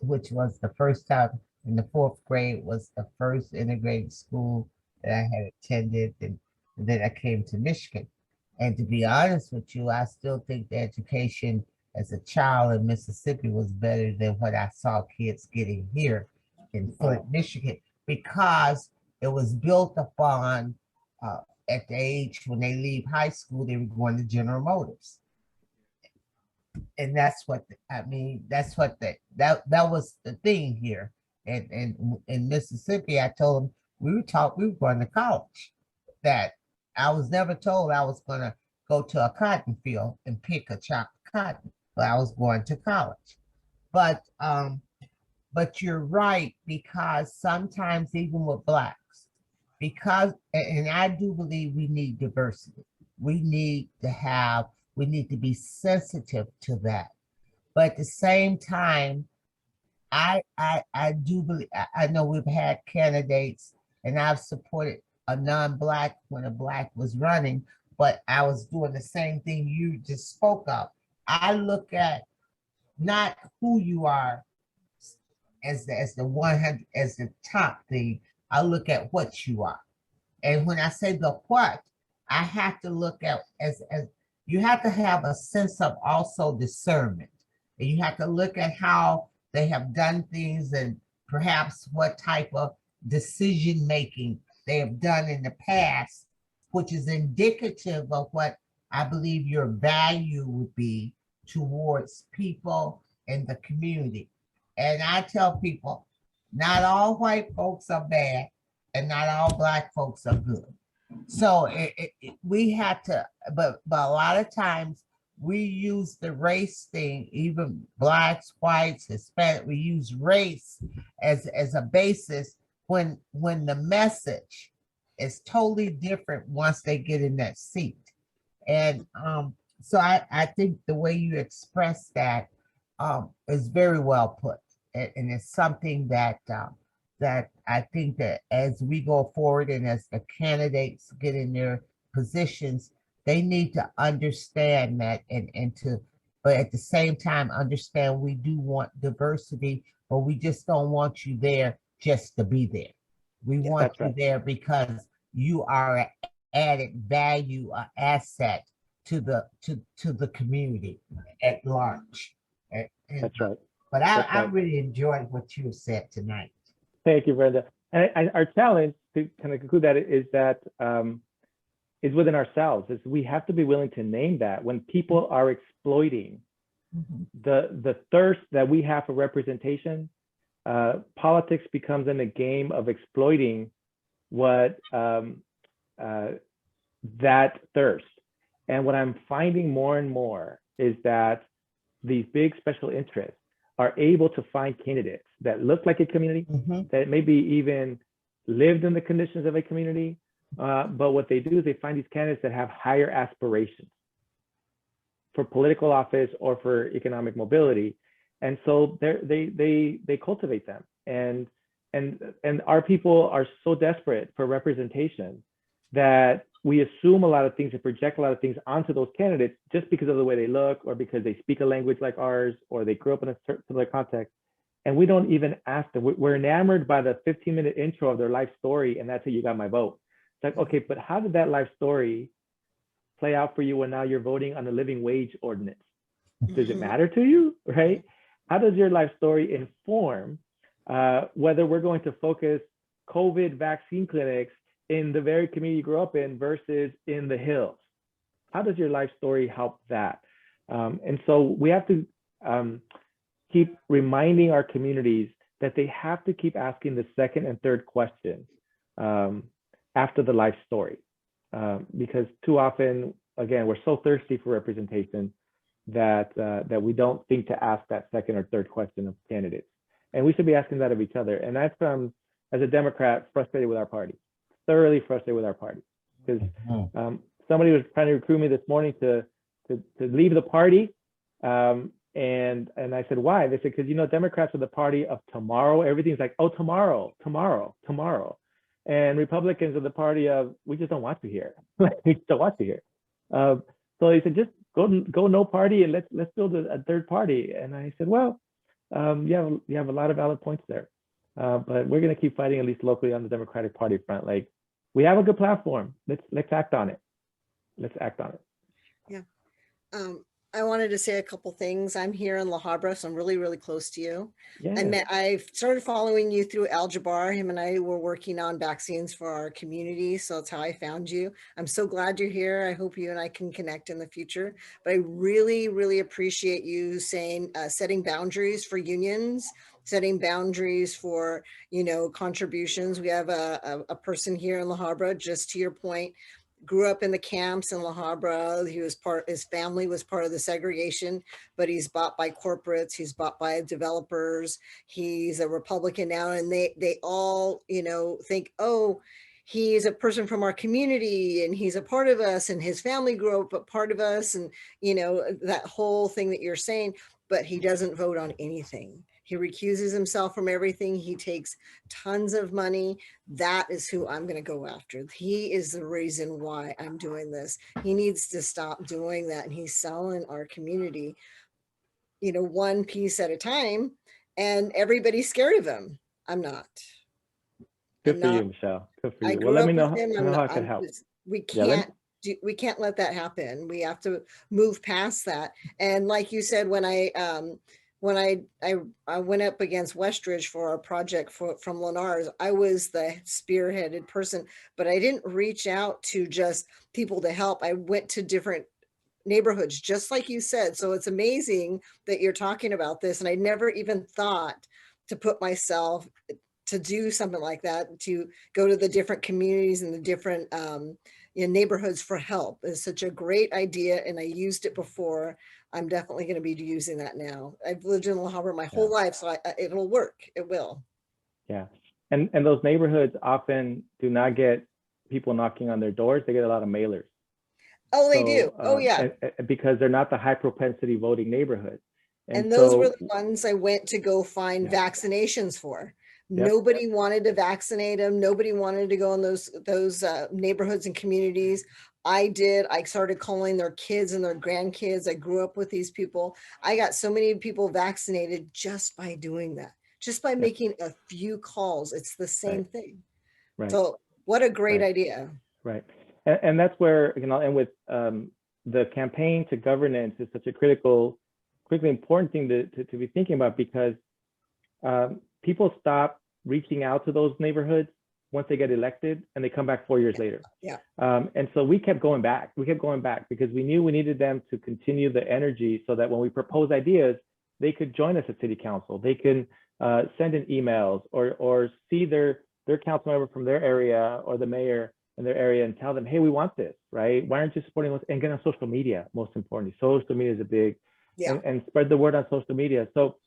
which was the first time in the 4th grade, was the first integrated school that I had attended. And then I came to Michigan. And to be honest with you, I still think the education as a child in Mississippi was better than what I saw kids getting here in Flint, Michigan, because it was built upon at the age when they leave high school, they were going to General Motors. And that's what that's what that was the thing here. And in Mississippi, I told them we were going to college. That I was never told I was going to go to a cotton field and pick a chopped cotton, but I was going to college. But you're right, because sometimes even with Blacks, and I do believe we need diversity. We need to be sensitive to that. But at the same time, I do believe, I know we've had candidates, and I've supported a non-Black when a Black was running, but I was doing the same thing you just spoke of. I look at not who you are as the 100 as the top thing. I look at what you are. And when I say the what, I have to look at as you have to have a sense of also discernment. And you have to look at how they have done things and perhaps what type of decision making they have done in the past, which is indicative of what I believe your value would be towards people in the community. And I tell people, not all white folks are bad and not all Black folks are good. So we had to, but a lot of times we use the race thing, even Blacks, whites, Hispanic, we use race as a basis when the message is totally different once they get in that seat. And so I think the way you express that is very well put. And it's something that that I think that as we go forward and as the candidates get in their positions, they need to understand that and to, but at the same time, understand we do want diversity, but we just don't want you there just to be there. We want you there because you are an added value, an asset to the community at large. And, That's right. But I really enjoyed what you said tonight. Thank you, Brenda. And our challenge to kind of conclude that is within ourselves. Is we have to be willing to name that when people are exploiting the thirst that we have for representation. Politics becomes in a game of exploiting what that thirst. And what I'm finding more and more is that these big special interests are able to find candidates that look like a community, that maybe even lived in the conditions of a community. But what they do is they find these candidates that have higher aspirations for political office or for economic mobility. And so they cultivate them. And our people are so desperate for representation that we assume a lot of things and project a lot of things onto those candidates just because of the way they look, or because they speak a language like ours, or they grew up in a similar context. And we don't even ask them. We're enamored by the 15-minute intro of their life story, and that's how you got my vote. It's like, okay, but how did that life story play out for you when now you're voting on the living wage ordinance? Does it matter to you, right? How does your life story inform whether we're going to focus COVID vaccine clinics in the very community you grew up in versus in the hills? How does your life story help that? And so we have to keep reminding our communities that they have to keep asking the second and third question after the life story. Because too often, again, we're so thirsty for representation that we don't think to ask that second or third question of candidates. And we should be asking that of each other. And that's, as a Democrat, frustrated with our party. Thoroughly frustrated with our party, because somebody was trying to recruit me this morning to leave the party, and I said, why? They said, because Democrats are the party of tomorrow. Everything's like, oh, tomorrow, and Republicans are the party of we just don't want you here. We just don't want you here. So they said, just go no party and let's build a third party. And I said, well, you have a lot of valid points there. But we're going to keep fighting, at least locally, on the Democratic Party front. Like, we have a good platform. Let's act on it. Let's act on it. Yeah. I wanted to say a couple things. I'm here in La Habra, so I'm really, really close to you. Yeah. I started following you through Al Jabbar. Him and I were working on vaccines for our community, so that's how I found you. I'm so glad you're here. I hope you and I can connect in the future. But I really, really appreciate you saying, setting boundaries for unions, setting boundaries for, contributions. We have a person here in La Habra, just to your point, grew up in the camps in La Habra. His family was part of the segregation, but he's bought by corporates. He's bought by developers. He's a Republican now. And they all, think, oh, he's a person from our community and he's a part of us, and his family grew up a part of us. And, that whole thing that you're saying, but he doesn't vote on anything. He recuses himself from everything. He takes tons of money. That is who I'm going to go after. He is the reason why I'm doing this. He needs to stop doing that. And he's selling our community, one piece at a time. and everybody's scared of him. I'm not. Good I'm for you, not. Michelle. Good for I you. Well, grew let up me with know, him. know how I can I'm help. we Yeah, let me, can't let that happen. We have to move past that. And like you said, when I went up against Westridge for a project from Lennars, I was the spearheaded person, but I didn't reach out to just people to help. I went to different neighborhoods, just like you said. So it's amazing that you're talking about this. And I never even thought to put myself to do something like that, to go to the different communities and the different neighborhoods for help. Is such a great idea, and I used it before. I'm definitely going to be using that now. I've lived in La Habra my whole life, so it'll work. It will. yeah. And those neighborhoods often do not get people knocking on their doors. They get a lot of mailers. Oh, they do. Oh, yeah. Because they're not the high propensity voting neighborhood. And those were the ones I went to go find vaccinations for. Yep. Nobody wanted to vaccinate them. Nobody wanted to go in those neighborhoods and communities. I did. I started calling their kids and their grandkids. I grew up with these people. I got so many people vaccinated just by doing that, just by making a few calls. It's the same thing. Right. So what a great idea. Right. And that's where, you know, and with the campaign to governance is such a critically important thing to be thinking about, because people stop reaching out to those neighborhoods once they get elected, and they come back 4 years later. Yeah. And so we kept going back. We kept going back because we knew we needed them to continue the energy, so that when we propose ideas, they could join us at city council. They can send in emails or see their council member from their area or the mayor in their area and tell them, hey, we want this, right? Why aren't you supporting us? And get on social media, most importantly. Social media is a big, and spread the word on social media. So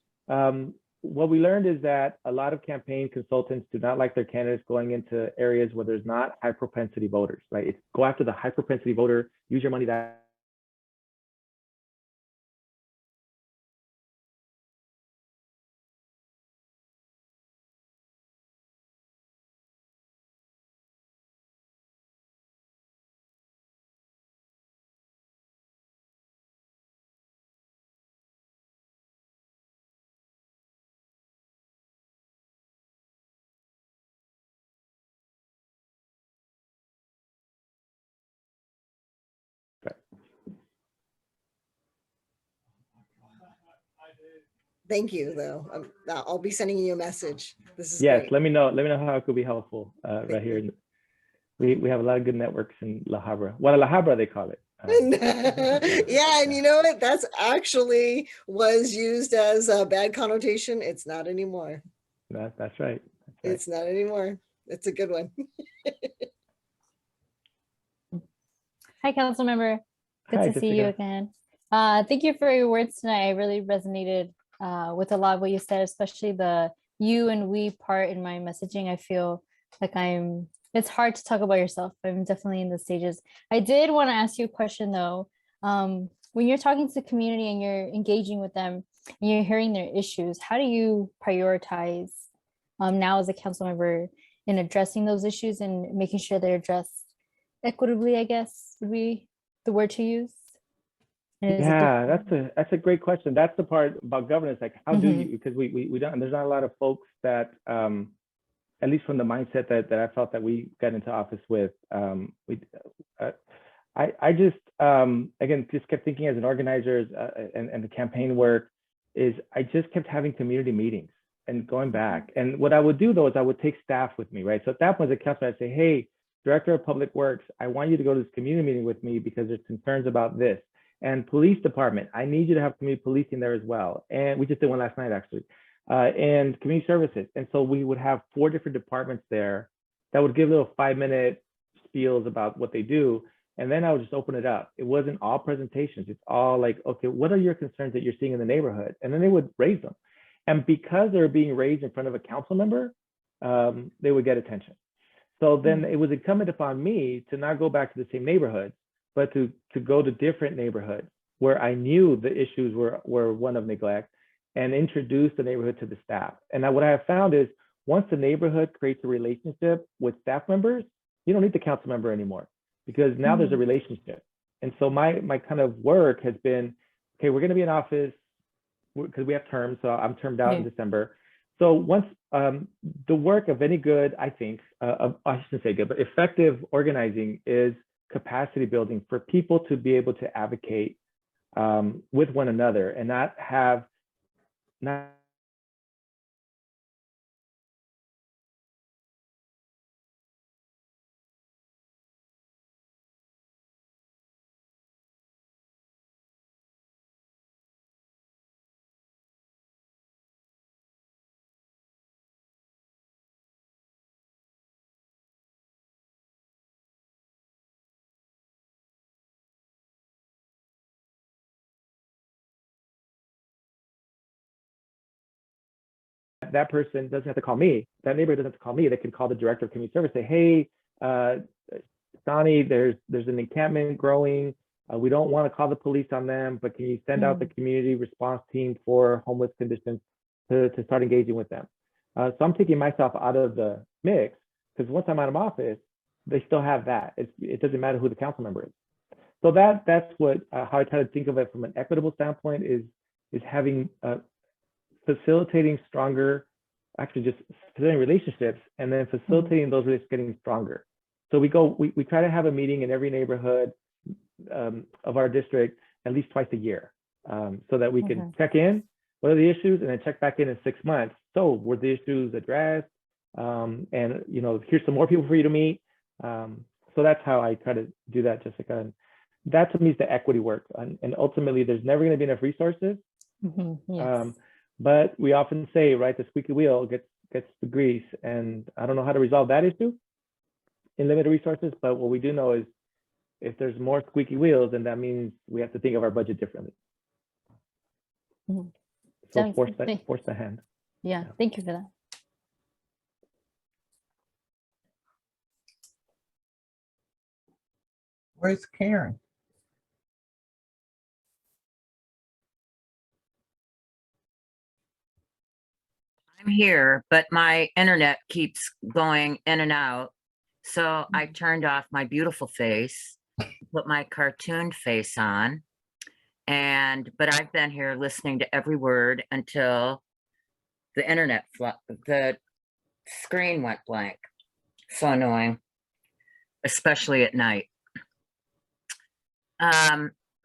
what we learned is that a lot of campaign consultants do not like their candidates going into areas where there's not high propensity voters, right? It's go after the high propensity voter, use your money that. Thank you, though. I'll be sending you a message. This is Yes, great. let me know how it could be helpful right here. We have a lot of good networks in La Habra. Guadalajara, they call it. Yeah, and you know what? That's actually was used as a bad connotation. It's not anymore. That's right. It's not anymore. It's a good one. Hi, council member. Good Hi, to see Jessica. you again. Thank you for your words tonight. I really resonated with a lot of what you said, especially the you and we part in my messaging. I feel like it's hard to talk about yourself. I'm definitely in the stages. I did want to ask you a question though. When you're talking to the community and you're engaging with them and you're hearing their issues, how do you prioritize now as a council member in addressing those issues and making sure they're addressed equitably, I guess would be the word to use? Yeah, that's a great question. That's the part about governance. Like, how do you? Because we don't. There's not a lot of folks that, at least from the mindset that I felt that we got into office with. I just again just kept thinking as an organizer and the campaign work is I just kept having community meetings and going back. And what I would do though is I would take staff with me, right? So at that point as a councilor, I'd say, hey, Director of Public Works, I want you to go to this community meeting with me because there's concerns about this. And police department, I need you to have community policing there as well. And we just did one last night actually. And community services. And so we would have 4 different departments there that would give little 5-minute spiels about what they do. And then I would just open it up. It wasn't all presentations. It's all like, okay, what are your concerns that you're seeing in the neighborhood? And then they would raise them. And because they're being raised in front of a council member, they would get attention. So then it was incumbent upon me to not go back to the same neighborhood, but to go to different neighborhoods where I knew the issues were one of neglect and introduce the neighborhood to the staff. And now what I have found is once the neighborhood creates a relationship with staff members, you don't need the council member anymore because now there's a relationship. And so my kind of work has been, okay, we're gonna be in office because we have terms, so I'm termed out in Yeah. December. So once the work of any good, I think, I shouldn't say good, but effective organizing is capacity building for people to be able to advocate with one another and not that person doesn't have to call me. That neighbor doesn't have to call me. They can call the director of community service. Say, hey, Donnie, there's an encampment growing. We don't want to call the police on them, but can you send out the community response team for homeless conditions to start engaging with them? So I'm taking myself out of the mix because once I'm out of office, they still have that. It doesn't matter who the council member is. So that's what how I try to think of it from an equitable standpoint is having facilitating stronger, actually just facilitating relationships and then facilitating those relationships getting stronger. So we try to have a meeting in every neighborhood of our district at least twice a year, so that we can check in, what are the issues, and then check back in 6 months. So were the issues addressed? And here's some more people for you to meet. So that's how I try to do that, Jessica. And that to me is the equity work. And ultimately, there's never going to be enough resources. Yes. But we often say, right, the squeaky wheel gets the grease. And I don't know how to resolve that issue in limited resources. But what we do know is if there's more squeaky wheels, then that means we have to think of our budget differently. So force the hand. Yeah, thank you for that. Where's Karen? I'm here, but my internet keeps going in and out. So I turned off my beautiful face, put my cartoon face on, but I've been here listening to every word until the screen went blank. So annoying, especially at night.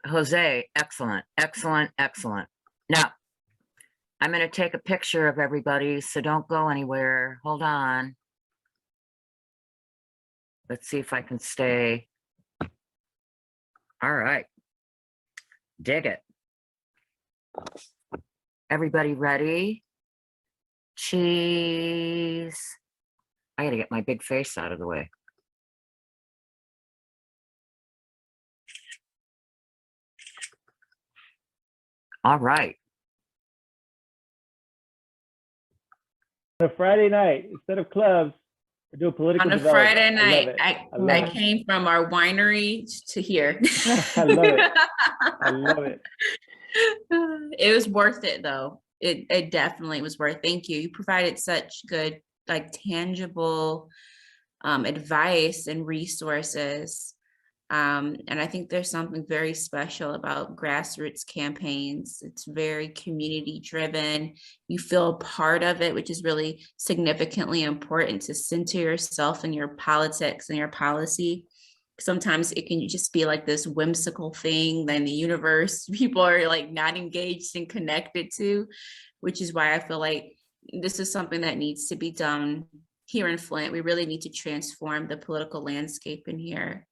Jose, excellent, excellent, excellent. Now, I'm going to take a picture of everybody, so don't go anywhere. Hold on. Let's see if I can stay. All right. Dig it. Everybody ready? Cheese. I got to get my big face out of the way. All right. On a Friday night, instead of clubs, we're doing political On a development. Friday night, I love I it. came from our winery to here. I love it. I love it. It was worth it though. It definitely was worth. Thank you. You provided such good, like tangible advice and resources. And I think there's something very special about grassroots campaigns. It's very community driven. You feel a part of it, which is really significantly important to center yourself in your politics and your policy. Sometimes it can just be like this whimsical thing that in the universe people are like not engaged and connected to, which is why I feel like this is something that needs to be done here in Flint. We really need to transform the political landscape in here.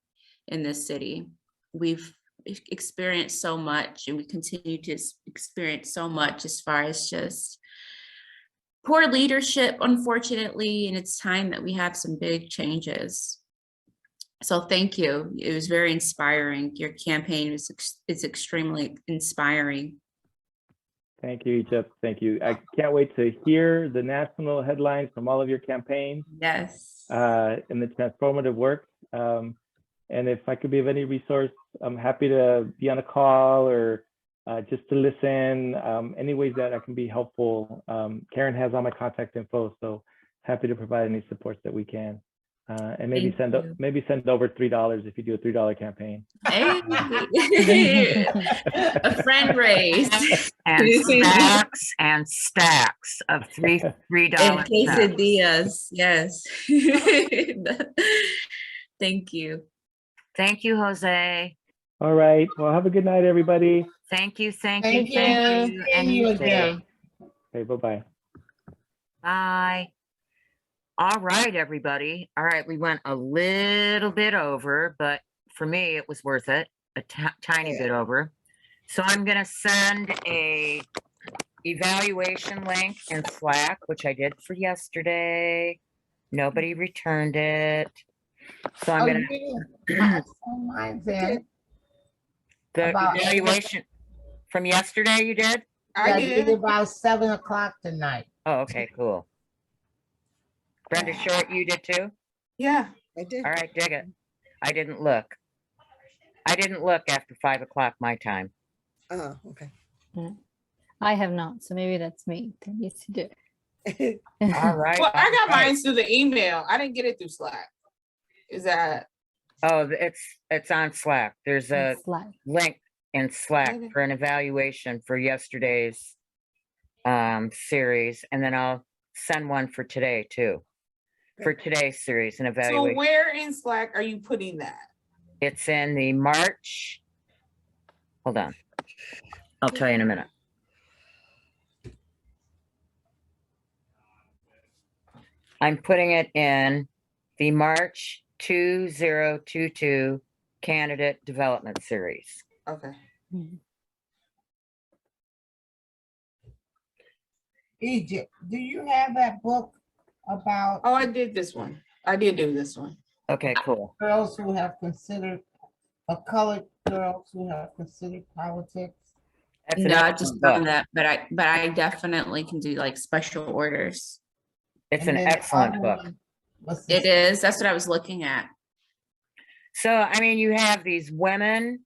In this city, we've experienced so much and we continue to experience so much as far as just poor leadership, unfortunately, and it's time that we have some big changes. So thank you. It was very inspiring. Your campaign is extremely inspiring. Thank you, Egypt. Thank you. I can't wait to hear the national headlines from all of your campaigns. Yes. And the transformative work. And if I could be of any resource, I'm happy to be on a call or just to listen. Any ways that I can be helpful. Karen has all my contact info, so happy to provide any supports that we can. And maybe Thank you. send over $3 if you do a $3 campaign. Hey, a friend raised. And stacks and stacks of $3 And checks. quesadillas, yes. Thank you. Thank you, Jose. All right. Well, have a good night, everybody. Thank you, thank you, Thank you. thank you. And See you you too. again. Okay, bye-bye. Bye. All right, everybody. All right, we went a little bit over, but for me, it was worth it, a tiny bit over. So I'm gonna send a evaluation link in Slack, which I did for yesterday. Nobody returned it. So I'm Oh, gonna, yeah. Mine's in. the about- evaluation from yesterday you did? I did about 7 o'clock tonight. Oh, okay, cool. Brenda Short, you did too? I did. All right, dig it. I didn't look. I didn't look after 5 o'clock my time. Oh, okay. I have not, so maybe that's me that needs to do it. All right. Well, I all got right. mine through the email. I didn't get it through Slack. Is that Oh, it's on Slack. There's a Slack. link in Slack Okay. for an evaluation for yesterday's series, and then I'll send one for today too. For today's series, an so? evaluation. Where in Slack are you putting that? It's in the March. Hold on. I'll tell you in a minute. I'm putting it in the March 2022 Candidate Development Series. Okay. Egypt, do you have that book about Oh, I did this one. I did do this one. Okay, cool. girls who have considered, colored girls who have considered politics? That's an No, I excellent just book. found that, but I definitely can do like special orders. It's And an then the excellent other book. one, what's the It is. That's what I was looking at. So, I mean, you have these women,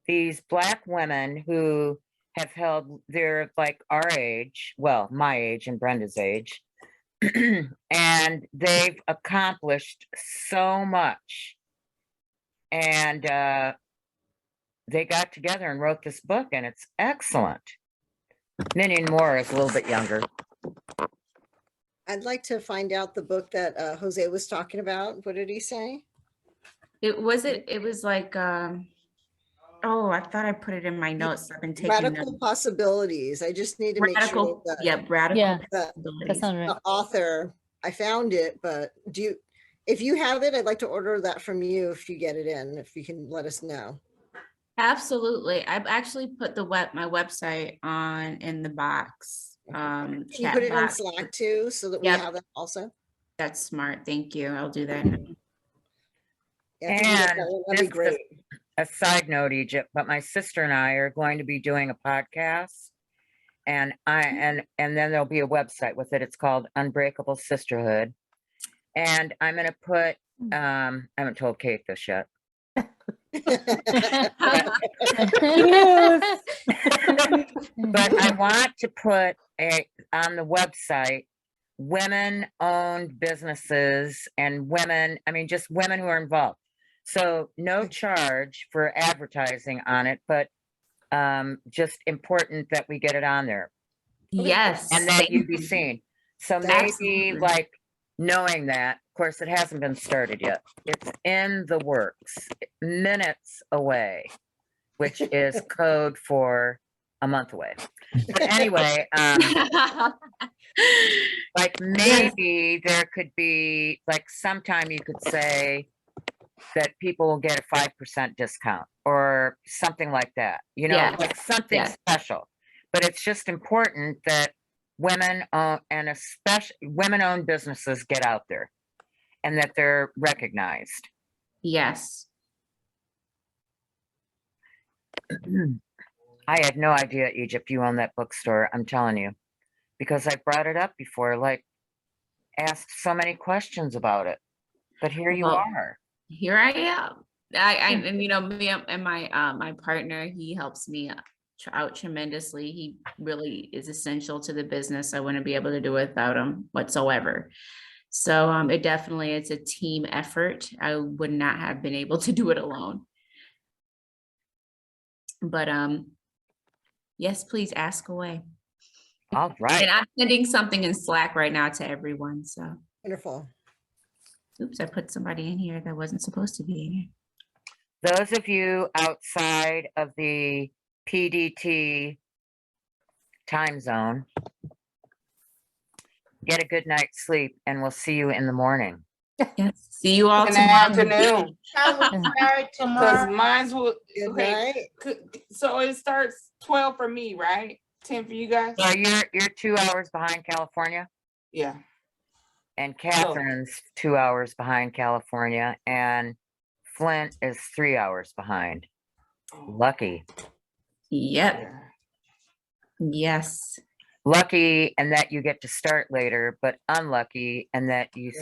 these Black women who have held, they're like our age, well, my age and Brenda's age, and they've accomplished so much. And they got together and wrote this book, and it's excellent. Ninian Moore is a little bit younger. I'd like to find out the book that Jose was talking about. What did he say? It was like oh, I thought I put it in my notes. I've been taking Radical notes. Possibilities. I just need to make sure Radical, that yeah, radical Yeah. that possibilities. That sounds right. the author, I found it, but if you have it, I'd like to order that from you if you get it in, if you can let us know. Absolutely. I've actually put my website on in the box. Can you Chat put it on box. Slack too, so that we Yep. have that also? That's smart. Thank you. I'll do that. Yeah, if you can get And that, that'd be this- great. A side note, Egypt, but my sister and I are going to be doing a podcast, and and then there'll be a website with it. It's called Unbreakable Sisterhood, and I'm going to put. I haven't told Kate this yet. But I want to put on the website women-owned businesses and women, I mean, just women who are involved. So no charge for advertising on it, but just important that we get it on there Yes. and that thank you be you. seen. So maybe Absolutely. like knowing that, of course, it hasn't been started yet. It's in the works, minutes away, which is code for a month away. But anyway, like maybe there could be like sometime you could say that people will get a 5% discount or something like that, you know, Yes, like something yes. special. But it's just important that women own, and especially women-owned businesses get out there and that they're recognized. Yes. I had no idea, Egypt, you own that bookstore. I'm telling you, because I brought it up before, like asked so many questions about it, but here you Well, are. Here I am. And you know, me and my partner, he helps me out tremendously. He really is essential to the business. I wouldn't be able to do it without him whatsoever. So it definitely is a team effort. I would not have been able to do it alone. But yes, please ask away. All right. And I'm sending something in Slack right now to everyone. So Wonderful. oops, I put somebody in here that wasn't supposed to be in here. Those of you outside of the PDT time zone, get a good night's sleep and we'll see you in the morning. Yes. See you all In the tomorrow. afternoon. Sorry, Cause tomorrow. mine's will, Good okay, night. so it starts 12 for me, right? 10 for you guys? So you're 2 hours behind California, Yeah. and Catherine's 2 hours behind California, and Flint is 3 hours behind. Lucky. Yep. Yeah. Yes. Lucky and that you get to start later, but unlucky and that you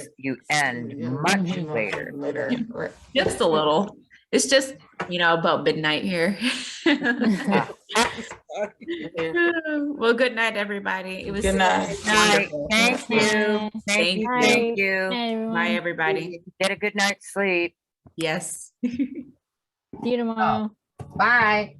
end much later. Right. Just a little. It's just, about midnight here. Well, good night, everybody. It was Good night. Night. wonderful. Thank you. Thank you. Thank Thank you. you. Night, everyone. Bye, everybody. Get a good night's sleep. Yes. See you tomorrow. Bye.